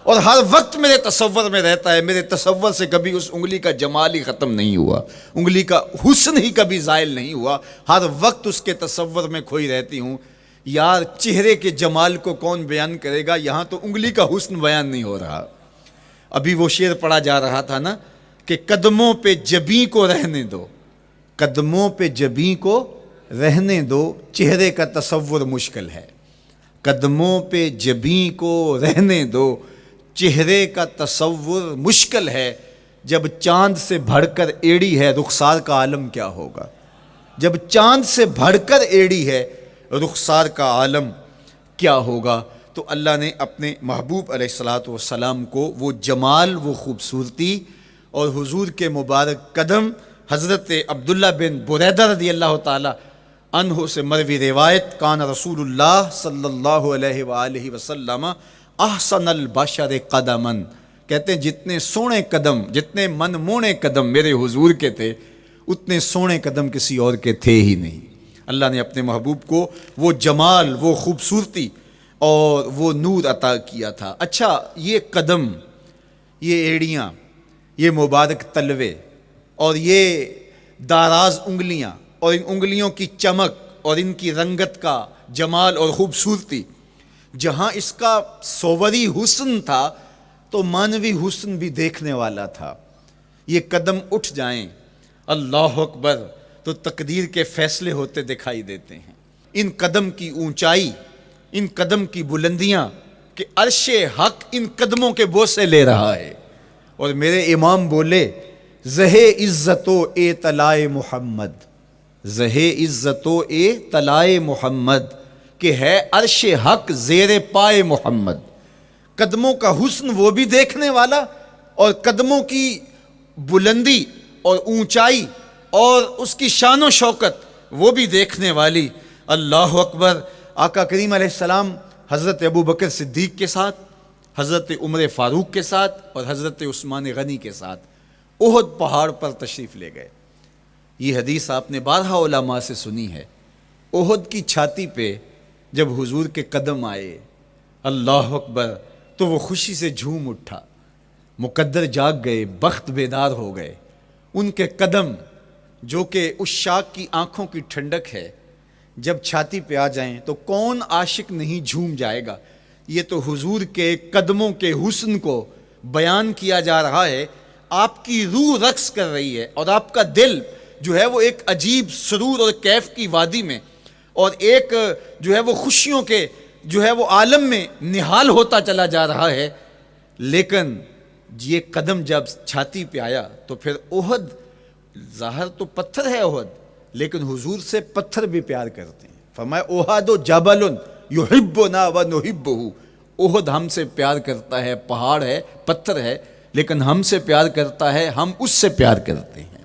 اور ہر وقت میرے تصور میں رہتا ہے. میرے تصور سے کبھی اس انگلی کا جمال ہی ختم نہیں ہوا، انگلی کا حسن ہی کبھی زائل نہیں ہوا، ہر وقت اس کے تصور میں کھوئی رہتی ہوں. یار چہرے کے جمال کو کون بیان کرے گا، یہاں تو انگلی کا حسن بیان نہیں ہو رہا. ابھی وہ شعر پڑھا جا رہا تھا نا کہ قدموں پہ جبیں کو رہنے دو، قدموں پہ جبیں کو رہنے دو، چہرے کا تصور مشکل ہے. قدموں پہ جبیں کو رہنے دو، چہرے کا تصور مشکل ہے. جب چاند سے بڑھ کر ایڑی ہے رخسار کا عالم کیا ہوگا، جب چاند سے بڑھ کر ایڑی ہے رخسار کا عالم کیا ہوگا. تو اللہ نے اپنے محبوب علیہ الصلوۃ والسلام کو وہ جمال، وہ خوبصورتی اور حضور کے مبارک قدم، حضرت عبداللہ بن بریدہ رضی اللہ تعالی عنہ سے مروی روایت، کان رسول اللہ صلی اللہ علیہ وآلہ وسلم احسن البشر قدما، کہتے ہیں جتنے سونے قدم، جتنے من مونے قدم میرے حضور کے تھے، اتنے سونے قدم کسی اور کے تھے ہی نہیں. اللہ نے اپنے محبوب کو وہ جمال، وہ خوبصورتی اور وہ نور عطا کیا تھا. اچھا، یہ قدم، یہ ایڑیاں، یہ مبارک تلوے اور یہ داراز انگلیاں اور ان انگلیوں کی چمک اور ان کی رنگت کا جمال اور خوبصورتی، جہاں اس کا صوری حسن تھا تو مانوی حسن بھی دیکھنے والا تھا. یہ قدم اٹھ جائیں اللہ اکبر تو تقدیر کے فیصلے ہوتے دکھائی دیتے ہیں. ان قدم کی اونچائی، ان قدم کی بلندیاں کہ عرش حق ان قدموں کے بوسے لے رہا ہے. اور میرے امام بولے زہ عزت و اے طلائے محمد، زہ عزت و اے طلائے محمد، کہ ہے عرش حق زیر پائے محمد. قدموں کا حسن وہ بھی دیکھنے والا اور قدموں کی بلندی اور اونچائی اور اس کی شان و شوکت وہ بھی دیکھنے والی. اللہ اکبر. آقا کریم علیہ السلام حضرت ابو بکر صدیق کے ساتھ، حضرت عمر فاروق کے ساتھ اور حضرت عثمان غنی کے ساتھ احد پہاڑ پر تشریف لے گئے. یہ حدیث آپ نے بارہا علماء سے سنی ہے. احد کی چھاتی پہ جب حضور کے قدم آئے اللہ اکبر تو وہ خوشی سے جھوم اٹھا، مقدر جاگ گئے، بخت بیدار ہو گئے. ان کے قدم جو کہ اس عاشق کی آنکھوں کی ٹھنڈک ہے، جب چھاتی پہ آ جائیں تو کون عاشق نہیں جھوم جائے گا. یہ تو حضور کے قدموں کے حسن کو بیان کیا جا رہا ہے. آپ کی روح رقص کر رہی ہے اور آپ کا دل جو ہے وہ ایک عجیب سرور اور کیف کی وادی میں اور ایک جو ہے وہ خوشیوں کے جو ہے وہ عالم میں نہال ہوتا چلا جا رہا ہے. لیکن یہ قدم جب چھاتی پہ آیا تو پھر احد، ظاہر تو پتھر ہے احد، لیکن حضور سے پتھر بھی پیار کرتے ہیں. فرمایا احد جبل یحبنا ونحبہ، احد ہم سے پیار کرتا ہے، پہاڑ ہے، پتھر ہے، لیکن ہم سے پیار کرتا ہے، ہم اس سے پیار کرتے ہیں.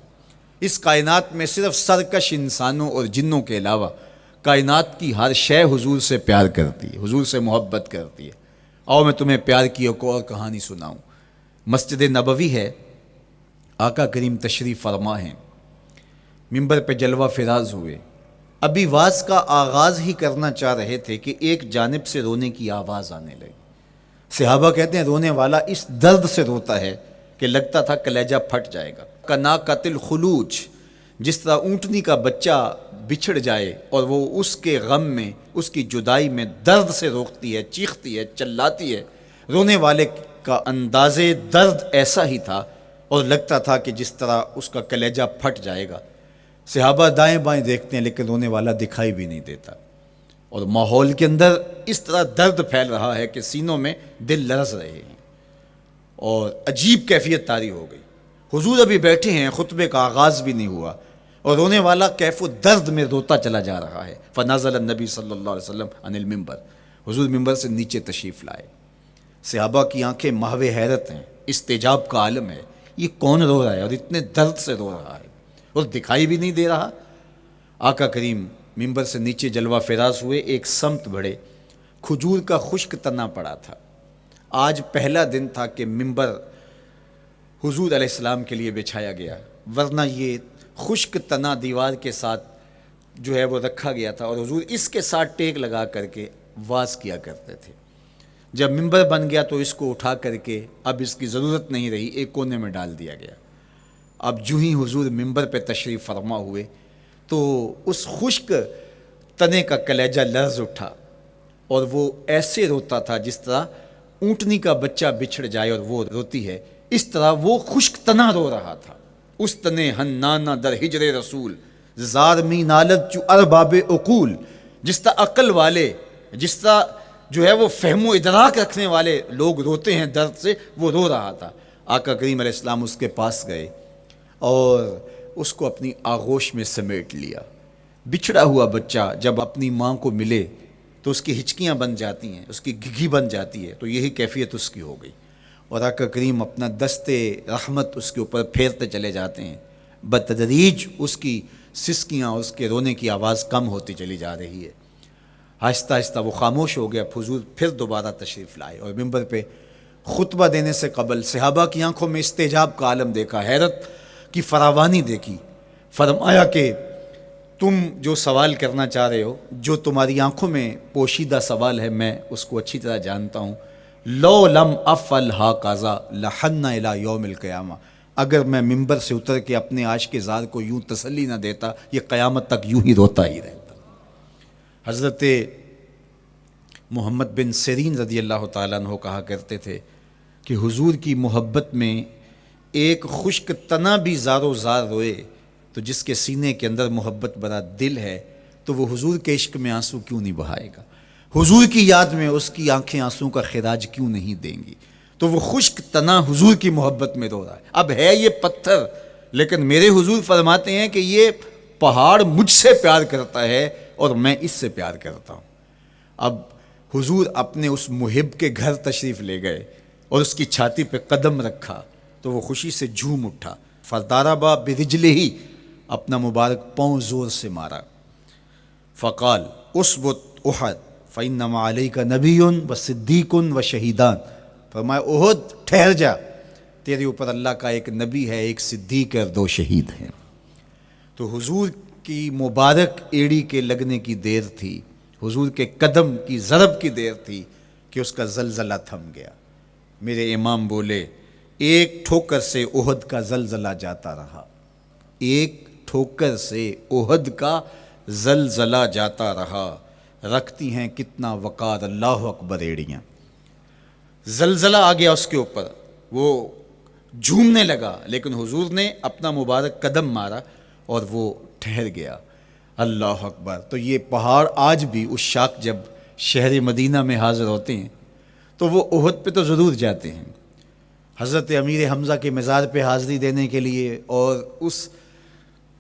اس کائنات میں صرف سرکش انسانوں اور جنوں کے علاوہ کائنات کی ہر شے حضور سے پیار کرتی ہے، حضور سے محبت کرتی ہے. آؤ میں تمہیں پیار کی ایک اور کہانی سناؤں. مسجد نبوی ہے، آقا کریم تشریف فرما ہیں، منبر پہ جلوہ فراز ہوئے. ابھی واز کا آغاز ہی کرنا چاہ رہے تھے کہ ایک جانب سے رونے کی آواز آنے لگی. صحابہ کہتے ہیں رونے والا اس درد سے روتا ہے کہ لگتا تھا کلیجہ پھٹ جائے گا. کناقۃ الخلوج، جس طرح اونٹنی کا بچہ بچھڑ جائے اور وہ اس کے غم میں، اس کی جدائی میں درد سے روکتی ہے، چیختی ہے، چلاتی ہے، رونے والے کا انداز درد ایسا ہی تھا اور لگتا تھا کہ جس طرح اس کا کلیجہ پھٹ جائے گا. صحابہ دائیں بائیں دیکھتے ہیں لیکن رونے والا دکھائی بھی نہیں دیتا، اور ماحول کے اندر اس طرح درد پھیل رہا ہے کہ سینوں میں دل لرز رہے ہیں اور عجیب کیفیت طاری ہو گئی. حضور ابھی بیٹھے ہیں، خطبے کا آغاز بھی نہیں ہوا اور رونے والا کیف و درد میں روتا چلا جا رہا ہے۔ فنزل النبی صلی اللہ علیہ وسلم عن المنبر، حضور ممبر سے نیچے تشریف لائے۔ صحابہ کی آنکھیں محو حیرت ہیں، استجاب کا عالم ہے، یہ کون رو رہا ہے اور اتنے درد سے رو رہا ہے اور دکھائی بھی نہیں دے رہا۔ آقا کریم ممبر سے نیچے جلوہ فراز ہوئے، ایک سمت بڑھے، کھجور کا خشک تنا پڑا تھا۔ آج پہلا دن تھا کہ ممبر حضور علیہ السلام کے لیے بچھایا گیا، ورنہ یہ خشک تنا دیوار کے ساتھ جو ہے وہ رکھا گیا تھا اور حضور اس کے ساتھ ٹیک لگا کر کے واز کیا کرتے تھے۔ جب ممبر بن گیا تو اس کو اٹھا کر کے اب اس کی ضرورت نہیں رہی، ایک کونے میں ڈال دیا گیا۔ اب جو ہی حضور ممبر پہ تشریف فرما ہوئے تو اس خشک تنے کا کلیجہ لرز اٹھا اور وہ ایسے روتا تھا جس طرح اونٹنی کا بچہ بچھڑ جائے اور وہ روتی ہے، اس طرح وہ خشک تنا رو رہا تھا۔ اس تنے ہنانا در ہجر رسول زار می نالت چو ارباب عقول، جس طرح عقل والے، جس طرح جو ہے وہ فہم و ادراک رکھنے والے لوگ روتے ہیں درد سے، وہ رو رہا تھا۔ آقا کریم علیہ السلام اس کے پاس گئے اور اس کو اپنی آغوش میں سمیٹ لیا۔ بچھڑا ہوا بچہ جب اپنی ماں کو ملے تو اس کی ہچکیاں بن جاتی ہیں، اس کی گھگھی بن جاتی ہے، تو یہی کیفیت اس کی ہو گئی اور آقا کریم اپنا دستے رحمت اس کے اوپر پھیرتے چلے جاتے ہیں۔ بتدریج اس کی سسکیاں، اس کے رونے کی آواز کم ہوتی چلی جا رہی ہے۔ آہستہ آہستہ وہ خاموش ہو گیا۔ حضور پھر دوبارہ تشریف لائے اور ممبر پہ خطبہ دینے سے قبل صحابہ کی آنکھوں میں استجاب کا عالم دیکھا، حیرت کی فراوانی دیکھی۔ فرمایا کہ تم جو سوال کرنا چاہ رہے ہو، جو تمہاری آنکھوں میں پوشیدہ سوال ہے، میں اس کو اچھی طرح جانتا ہوں۔ لو لم افعل ہاکذا لحن الی یوم القیامہ، اگر میں ممبر سے اتر کے اپنے عاشق زار کو یوں تسلی نہ دیتا، یہ قیامت تک یوں ہی روتا ہی رہتا۔ حضرت محمد بن سیرین رضی اللہ تعالیٰ عنہ کہا کرتے تھے کہ حضور کی محبت میں ایک خشک تنا بھی زار و زار روئے تو جس کے سینے کے اندر محبت بھرا دل ہے تو وہ حضور کے عشق میں آنسو کیوں نہیں بہائے گا؟ حضور کی یاد میں اس کی آنکھیں آنسو کا خراج کیوں نہیں دیں گی؟ تو وہ خشک تنا حضور کی محبت میں رو رہا ہے۔ اب ہے یہ پتھر، لیکن میرے حضور فرماتے ہیں کہ یہ پہاڑ مجھ سے پیار کرتا ہے اور میں اس سے پیار کرتا ہوں۔ اب حضور اپنے اس محب کے گھر تشریف لے گئے اور اس کی چھاتی پہ قدم رکھا تو وہ خوشی سے جھوم اٹھا۔ فضاربا برجلہ، اپنا مبارک پاؤں زور سے مارا۔ فقال اسبت احد فانما علیک نبی و صدیق و شہیدان، فرمایا احد ٹھہر جا، تیرے اوپر اللہ کا ایک نبی ہے، ایک صدیق اور 2 شہید ہیں۔ تو حضور کی مبارک ایڑی کے لگنے کی دیر تھی، حضور کے قدم کی ضرب کی دیر تھی کہ اس کا زلزلہ تھم گیا۔ میرے امام بولے ایک ٹھوکر سے احد کا زلزلہ جاتا رہا، ایک ٹھوکر سے احد کا زلزلہ جاتا رہا، رکھتی ہیں کتنا وقار اللہ اکبر ایڑیاں۔ زلزلہ آ گیا اس کے اوپر، وہ جھومنے لگا، لیکن حضور نے اپنا مبارک قدم مارا اور وہ ٹھہر گیا۔ اللہ اکبر۔ تو یہ پہاڑ آج بھی اس شاخ جب شہر مدینہ میں حاضر ہوتے ہیں تو وہ احد پہ تو ضرور جاتے ہیں، حضرت امیر حمزہ کے مزار پہ حاضری دینے کے لیے اور اس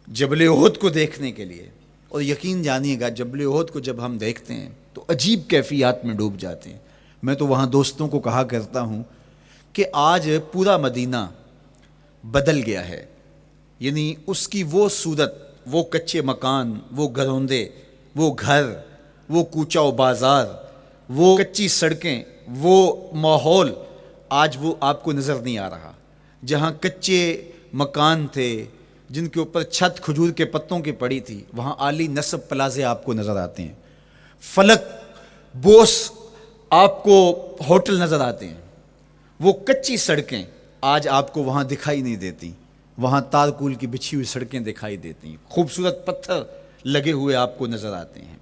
جبل احد کو دیکھنے کے لیے۔ اور یقین جانیے گا جبل احد کو جب ہم دیکھتے ہیں تو عجیب کیفیات میں ڈوب جاتے ہیں۔ میں تو وہاں دوستوں کو کہا کرتا ہوں کہ آج پورا مدینہ بدل گیا ہے، یعنی اس کی وہ صورت، وہ کچے مکان، وہ گروندے، وہ گھر، وہ کوچہ و بازار، وہ کچی سڑکیں، وہ ماحول آج وہ آپ کو نظر نہیں آ رہا۔ جہاں کچے مکان تھے جن کے اوپر چھت کھجور کے پتوں کی پڑی تھی، وہاں عالی نصب پلازے آپ کو نظر آتے ہیں، فلک بوس آپ کو ہوٹل نظر آتے ہیں۔ وہ کچی سڑکیں آج آپ کو وہاں دکھائی نہیں دیتی، وہاں تارکول کی بچھی ہوئی سڑکیں دکھائی دیتی ہیں، خوبصورت پتھر لگے ہوئے آپ کو نظر آتے ہیں،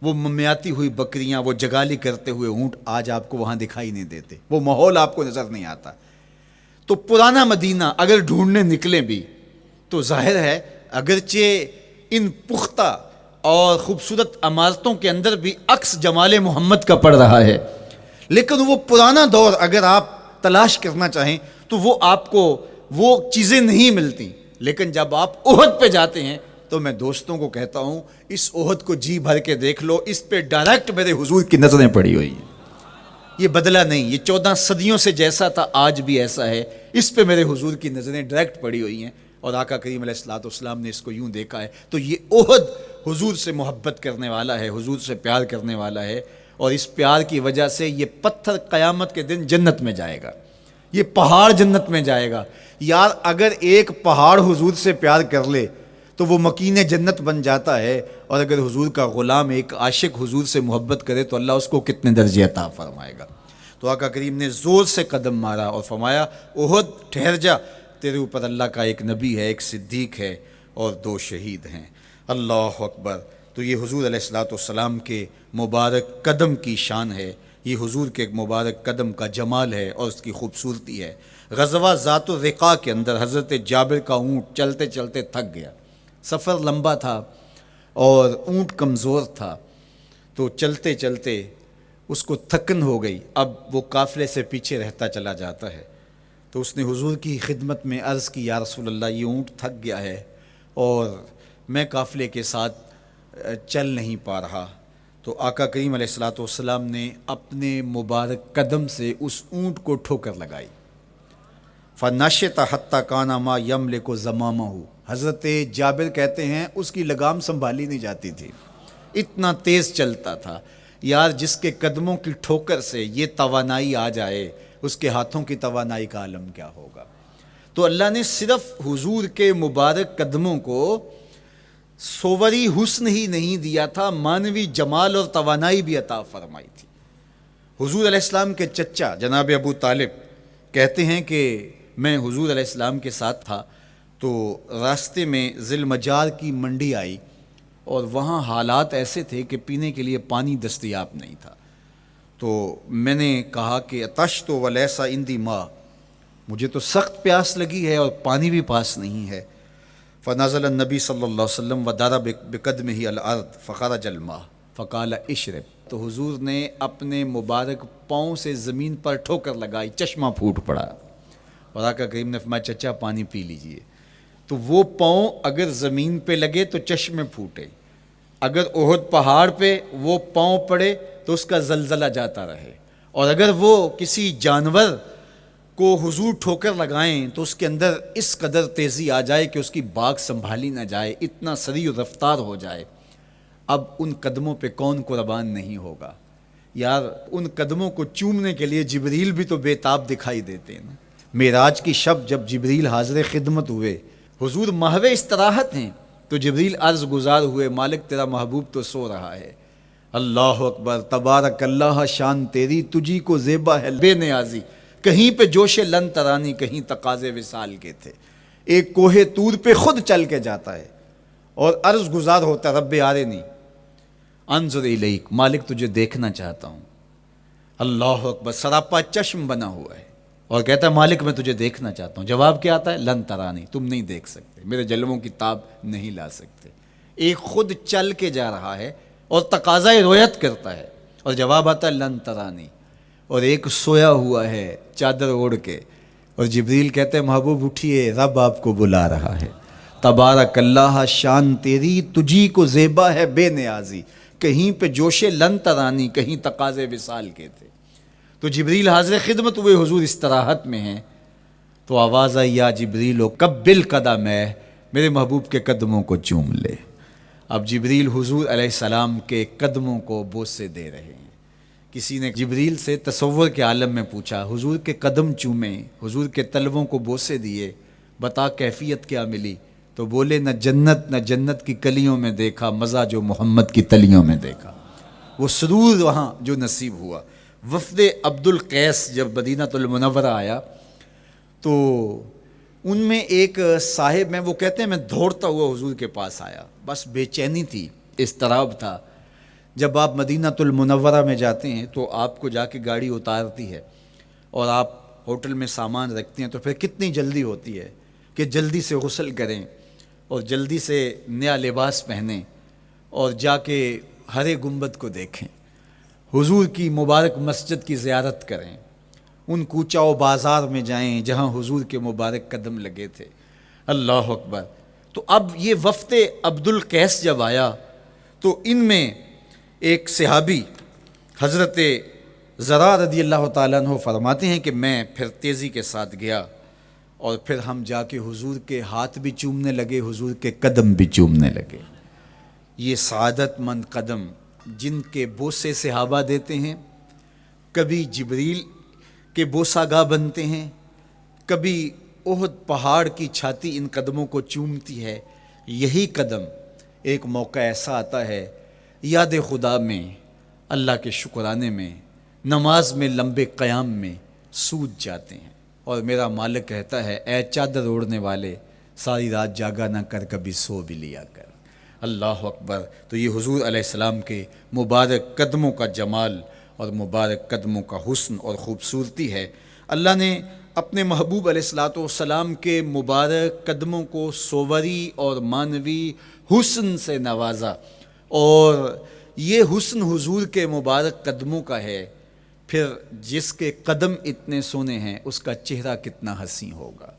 وہ ممیاتی ہوئی بکریاں، وہ جگالی کرتے ہوئے اونٹ آج آپ کو وہاں دکھائی نہیں دیتے، وہ ماحول آپ کو نظر نہیں آتا۔ تو پرانا مدینہ اگر ڈھونڈنے نکلیں بھی تو ظاہر ہے اگرچہ ان پختہ اور خوبصورت عمارتوں کے اندر بھی عکس جمال محمد کا پڑ رہا ہے، لیکن وہ پرانا دور اگر آپ تلاش کرنا چاہیں تو وہ آپ کو وہ چیزیں نہیں ملتی، لیکن جب آپ احد پہ جاتے ہیں تو میں دوستوں کو کہتا ہوں اس احد کو جی بھر کے دیکھ لو، اس پہ ڈائریکٹ میرے حضور کی نظریں پڑی ہوئی ہیں، یہ بدلا نہیں، یہ 14 صدیوں سے جیسا تھا آج بھی ایسا ہے، اس پہ میرے حضور کی نظریں ڈائریکٹ پڑی ہوئی ہیں، اور آقا کریم علیہ الصلوۃ والسلام نے اس کو یوں دیکھا ہے۔ تو یہ احد حضور سے محبت کرنے والا ہے، حضور سے پیار کرنے والا ہے، اور اس پیار کی وجہ سے یہ پتھر قیامت کے دن جنت میں جائے گا، یہ پہاڑ جنت میں جائے گا۔ یار اگر ایک پہاڑ حضور سے پیار کر لے تو وہ مکین جنت بن جاتا ہے، اور اگر حضور کا غلام ایک عاشق حضور سے محبت کرے تو اللہ اس کو کتنے درجے عطا فرمائے گا۔ تو آقا کریم نے زور سے قدم مارا اور فرمایا احد ٹھہر جا، تیرے اوپر اللہ کا ایک نبی ہے، ایک صدیق ہے، اور 2 شہید ہیں۔ اللہ اکبر۔ تو یہ حضور علیہ الصلوۃ والسلام کے مبارک قدم کی شان ہے، یہ حضور کے مبارک قدم کا جمال ہے اور اس کی خوبصورتی ہے۔ غزوہ ذات الرقاع کے اندر حضرت جابر کا اونٹ چلتے چلتے تھک گیا، سفر لمبا تھا اور اونٹ کمزور تھا، تو چلتے چلتے اس کو تھکن ہو گئی، اب وہ قافلے سے پیچھے رہتا چلا جاتا ہے۔ تو اس نے حضور کی خدمت میں عرض کی، یا رسول اللہ یہ اونٹ تھک گیا ہے اور میں قافلے کے ساتھ چل نہیں پا رہا۔ تو آقا کریم علیہ الصلوۃ والسلام نے اپنے مبارک قدم سے اس اونٹ کو ٹھوکر لگائی، فَنَشِطَ حَتَّى كَانَ مَا يَمْلِكُ زَمَامَهُ۔ حضرت جابر کہتے ہیں اس کی لگام سنبھالی نہیں جاتی تھی، اتنا تیز چلتا تھا۔ یار جس کے قدموں کی ٹھوکر سے یہ توانائی آ جائے، اس کے ہاتھوں کی توانائی کا عالم کیا ہوگا۔ تو اللہ نے صرف حضور کے مبارک قدموں کو صوری حسن ہی نہیں دیا تھا، مانوی جمال اور توانائی بھی عطا فرمائی تھی۔ حضور علیہ السلام کے چچا جناب ابو طالب کہتے ہیں کہ میں حضور علیہ السلام کے ساتھ تھا، تو راستے میں ذی المجار کی منڈی آئی، اور وہاں حالات ایسے تھے کہ پینے کے لیے پانی دستیاب نہیں تھا۔ تو میں نے کہا کہ عطشت ولیس عندی ماء، مجھے تو سخت پیاس لگی ہے اور پانی بھی پاس نہیں ہے۔ فنزل النبی صلی اللہ علیہ وسلم وضرب بقدمہ الارض فخرج الماء فقال اشرب۔ تو حضور نے اپنے مبارک پاؤں سے زمین پر ٹھوکر لگائی، چشمہ پھوٹ پڑا، اور آقا کریم نے فرمایا چچا پانی پی لیجئے۔ تو وہ پاؤں اگر زمین پہ لگے تو چشمے پھوٹے، اگر احد پہاڑ پہ وہ پاؤں پڑے تو اس کا زلزلہ جاتا رہے، اور اگر وہ کسی جانور کو حضور ٹھوکر لگائیں تو اس کے اندر اس قدر تیزی آ جائے کہ اس کی باغ سنبھالی نہ جائے، اتنا سریع رفتار ہو جائے۔ اب ان قدموں پہ کون قربان نہیں ہوگا؟ یار ان قدموں کو چومنے کے لیے جبریل بھی تو بے تاب دکھائی دیتے ہیں نا۔ معراج کی شب جب جبریل حاضر خدمت ہوئے، حضور محو استراحت ہیں، تو جبریل عرض گزار ہوئے، مالک تیرا محبوب تو سو رہا ہے۔ اللہ اکبر، تبارک اللہ، شان تیری تجھی کو زیبا ہے بے نیازی، کہیں پہ جوش لن ترانی، کہیں تقاضے وصال کے تھے۔ ایک کوہ طور پہ خود چل کے جاتا ہے اور عرض گزار ہوتا رب آرنی انظر الیک، مالک تجھے دیکھنا چاہتا ہوں۔ اللہ اکبر، سراپا چشم بنا ہوا ہے اور کہتا ہے مالک میں تجھے دیکھنا چاہتا ہوں۔ جواب کیا آتا ہے؟ لن ترانی، تم نہیں دیکھ سکتے، میرے جلووں کی تاب نہیں لا سکتے۔ ایک خود چل کے جا رہا ہے اور تقاضۂ رویت کرتا ہے، اور جواب آتا ہے لن ترانی۔ اور ایک سویا ہوا ہے چادر اوڑھ کے، اور جبریل کہتے ہیں محبوب اٹھیے، رب آپ کو بلا رہا ہے۔ تبارک اللہ، شان تیری تجھی کو زیبا ہے بے نیازی، کہیں پہ جوش لن ترانی، کہیں تقاضے وصال کے تھے۔ تو جبریل حاضر خدمت ہوئے، حضور استراحت میں ہیں، تو آواز آئی یا جبریل قبل قدم ہے، میرے محبوب کے قدموں کو چوم لے۔ اب جبریل حضور علیہ السلام کے قدموں کو بوسے دے رہے ہیں۔ کسی نے جبریل سے تصور کے عالم میں پوچھا، حضور کے قدم چومے، حضور کے تلووں کو بوسے دیے، بتا کیفیت کیا ملی؟ تو بولے نہ جنت کی کلیوں میں دیکھا مزہ جو محمد کی تلیوں میں دیکھا۔ وہ سرور وہاں جو نصیب ہوا۔ وفد عبد القیس جب مدینہ المنورہ آیا تو ان میں ایک صاحب ہیں، وہ کہتے ہیں میں دوڑتا ہوا حضور کے پاس آیا، بس بے چینی تھی، اضطراب تھا۔ جب آپ مدینہ المنورہ میں جاتے ہیں تو آپ کو جا کے گاڑی اتارتی ہے اور آپ ہوٹل میں سامان رکھتے ہیں، تو پھر کتنی جلدی ہوتی ہے کہ جلدی سے غسل کریں اور جلدی سے نیا لباس پہنیں اور جا کے ہرے گنبد کو دیکھیں، حضور کی مبارک مسجد کی زیارت کریں، ان کوچہ و بازار میں جائیں جہاں حضور کے مبارک قدم لگے تھے۔ اللہ اکبر۔ تو اب یہ وفد عبد القیس جب آیا تو ان میں ایک صحابی حضرت زرع رضی اللہ تعالیٰ عنہ فرماتے ہیں کہ میں پھر تیزی کے ساتھ گیا اور پھر ہم جا کے حضور کے ہاتھ بھی چومنے لگے، حضور کے قدم بھی چومنے لگے۔ یہ سعادت مند قدم جن کے بوسے صحابہ دیتے ہیں، کبھی جبریل کے بوسہ گاہ بنتے ہیں، کبھی احد پہاڑ کی چھاتی ان قدموں کو چومتی ہے۔ یہی قدم ایک موقع ایسا آتا ہے یاد خدا میں، اللہ کے شکرانے میں، نماز میں لمبے قیام میں سوج جاتے ہیں، اور میرا مالک کہتا ہے اے چادر اوڑھنے والے، ساری رات جاگا نہ کر، کبھی سو بھی لیا کر۔ اللہ اکبر۔ تو یہ حضور علیہ السلام کے مبارک قدموں کا جمال اور مبارک قدموں کا حسن اور خوبصورتی ہے۔ اللہ نے اپنے محبوب علیہ السلام کے مبارک قدموں کو صوری اور معنوی حسن سے نوازا، اور یہ حسن حضور کے مبارک قدموں کا ہے، پھر جس کے قدم اتنے سونے ہیں اس کا چہرہ کتنا حسین ہوگا۔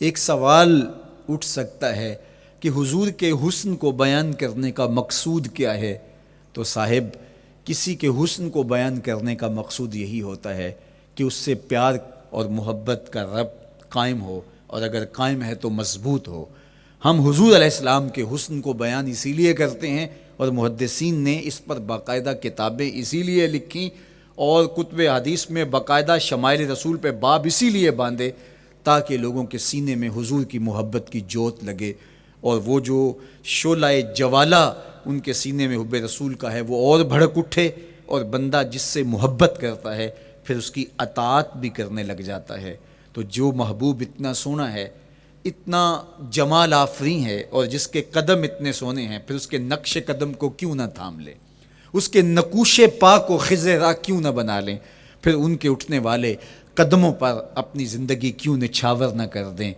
ایک سوال اٹھ سکتا ہے کہ حضور کے حسن کو بیان کرنے کا مقصود کیا ہے؟ تو صاحب، کسی کے حسن کو بیان کرنے کا مقصود یہی ہوتا ہے کہ اس سے پیار اور محبت کا ربط قائم ہو، اور اگر قائم ہے تو مضبوط ہو۔ ہم حضور علیہ السلام کے حسن کو بیان اسی لیے کرتے ہیں، اور محدثین نے اس پر باقاعدہ کتابیں اسی لیے لکھیں اور کتب حدیث میں باقاعدہ شمائل رسول پہ باب اسی لیے باندھے تاکہ لوگوں کے سینے میں حضور کی محبت کی جوت لگے، اور وہ جو شعلہ جوالہ ان کے سینے میں حب رسول کا ہے وہ اور بھڑک اٹھے، اور بندہ جس سے محبت کرتا ہے پھر اس کی اطاعت بھی کرنے لگ جاتا ہے۔ تو جو محبوب اتنا سونا ہے، اتنا جمال آفریں ہے، اور جس کے قدم اتنے سونے ہیں، پھر اس کے نقش قدم کو کیوں نہ تھام لیں، اس کے نقوش پا کو خض راہ کیوں نہ بنا لیں، پھر ان کے اٹھنے والے قدموں پر اپنی زندگی کیوں نچھاور نہ کر دیں۔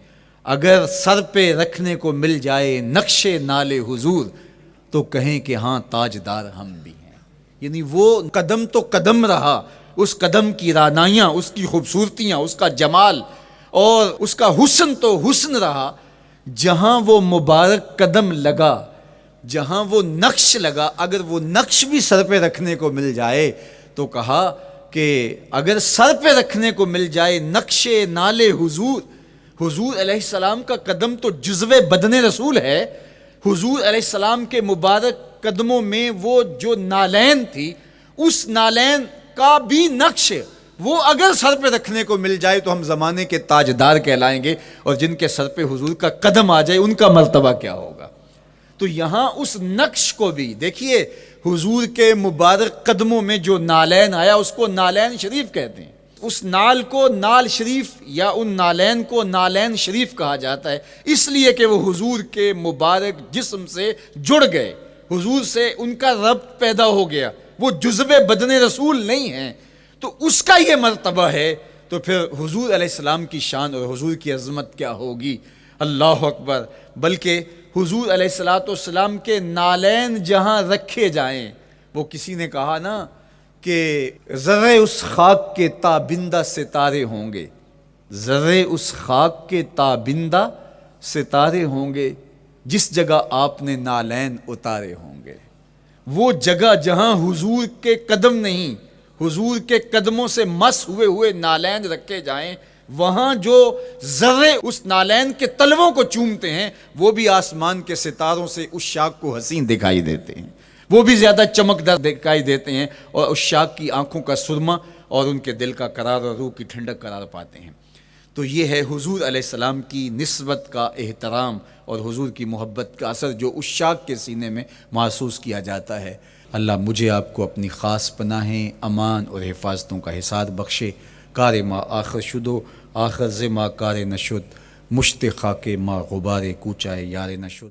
اگر سر پہ رکھنے کو مل جائے نقش نال حضور تو کہیں کہ ہاں تاجدار ہم بھی ہیں۔ یعنی وہ قدم تو قدم رہا، اس قدم کی رعنائیاں، اس کی خوبصورتیاں، اس کا جمال اور اس کا حسن تو حسن رہا۔ جہاں وہ مبارک قدم لگا، جہاں وہ نقش لگا، اگر وہ نقش بھی سر پہ رکھنے کو مل جائے تو کہا کہ اگر سر پہ رکھنے کو مل جائے نقش نال حضور، حضور علیہ السلام کا قدم تو جزو بدن رسول ہے۔ حضور علیہ السلام کے مبارک قدموں میں وہ جو نالین تھی، اس نالین کا بھی نقش وہ اگر سر پہ رکھنے کو مل جائے تو ہم زمانے کے تاجدار کہلائیں گے، اور جن کے سر پہ حضور کا قدم آ جائے ان کا مرتبہ کیا ہوگا۔ تو یہاں اس نقش کو بھی دیکھیے، حضور کے مبارک قدموں میں جو نالین آیا اس کو نالین شریف کہتے ہیں۔ اس نال کو نال شریف یا ان نالین کو نالین شریف کہا جاتا ہے، اس لیے کہ وہ حضور کے مبارک جسم سے جڑ گئے، حضور سے ان کا ربط پیدا ہو گیا، وہ جزو بدن رسول نہیں ہیں، تو اس کا یہ مرتبہ ہے۔ تو پھر حضور علیہ السلام کی شان اور حضور کی عظمت کیا ہوگی، اللہ اکبر۔ بلکہ حضور علیہ السلام کے نالین جہاں رکھے جائیں، وہ کسی نے کہا نا کہ ذرے اس خاک کے تابندہ ستارے ہوں گے، ذرے اس خاک کے تابندہ ستارے ہوں گے جس جگہ آپ نے نالین اتارے ہوں گے۔ وہ جگہ جہاں حضور کے قدم نہیں، حضور کے قدموں سے مس ہوئے ہوئے نالین رکھے جائیں، وہاں جو ذرے اس نالین کے تلووں کو چومتے ہیں وہ بھی آسمان کے ستاروں سے اس شاخ کو حسین دکھائی دیتے ہیں، وہ بھی زیادہ چمکدار دکھائی دیتے ہیں، اور اس شاخ کی آنکھوں کا سرما اور ان کے دل کا قرار اور روح کی ٹھنڈک قرار پاتے ہیں۔ تو یہ ہے حضور علیہ السلام کی نسبت کا احترام اور حضور کی محبت کا اثر جو اس شاخ کے سینے میں محسوس کیا جاتا ہے۔ اللہ مجھے آپ کو اپنی خاص پناہیں، امان اور حفاظتوں کا حساب بخشے۔ کار ما آخر شدو آخر ز ما کار نشد، مشت خاک ما غبار کوچائے یار نشد۔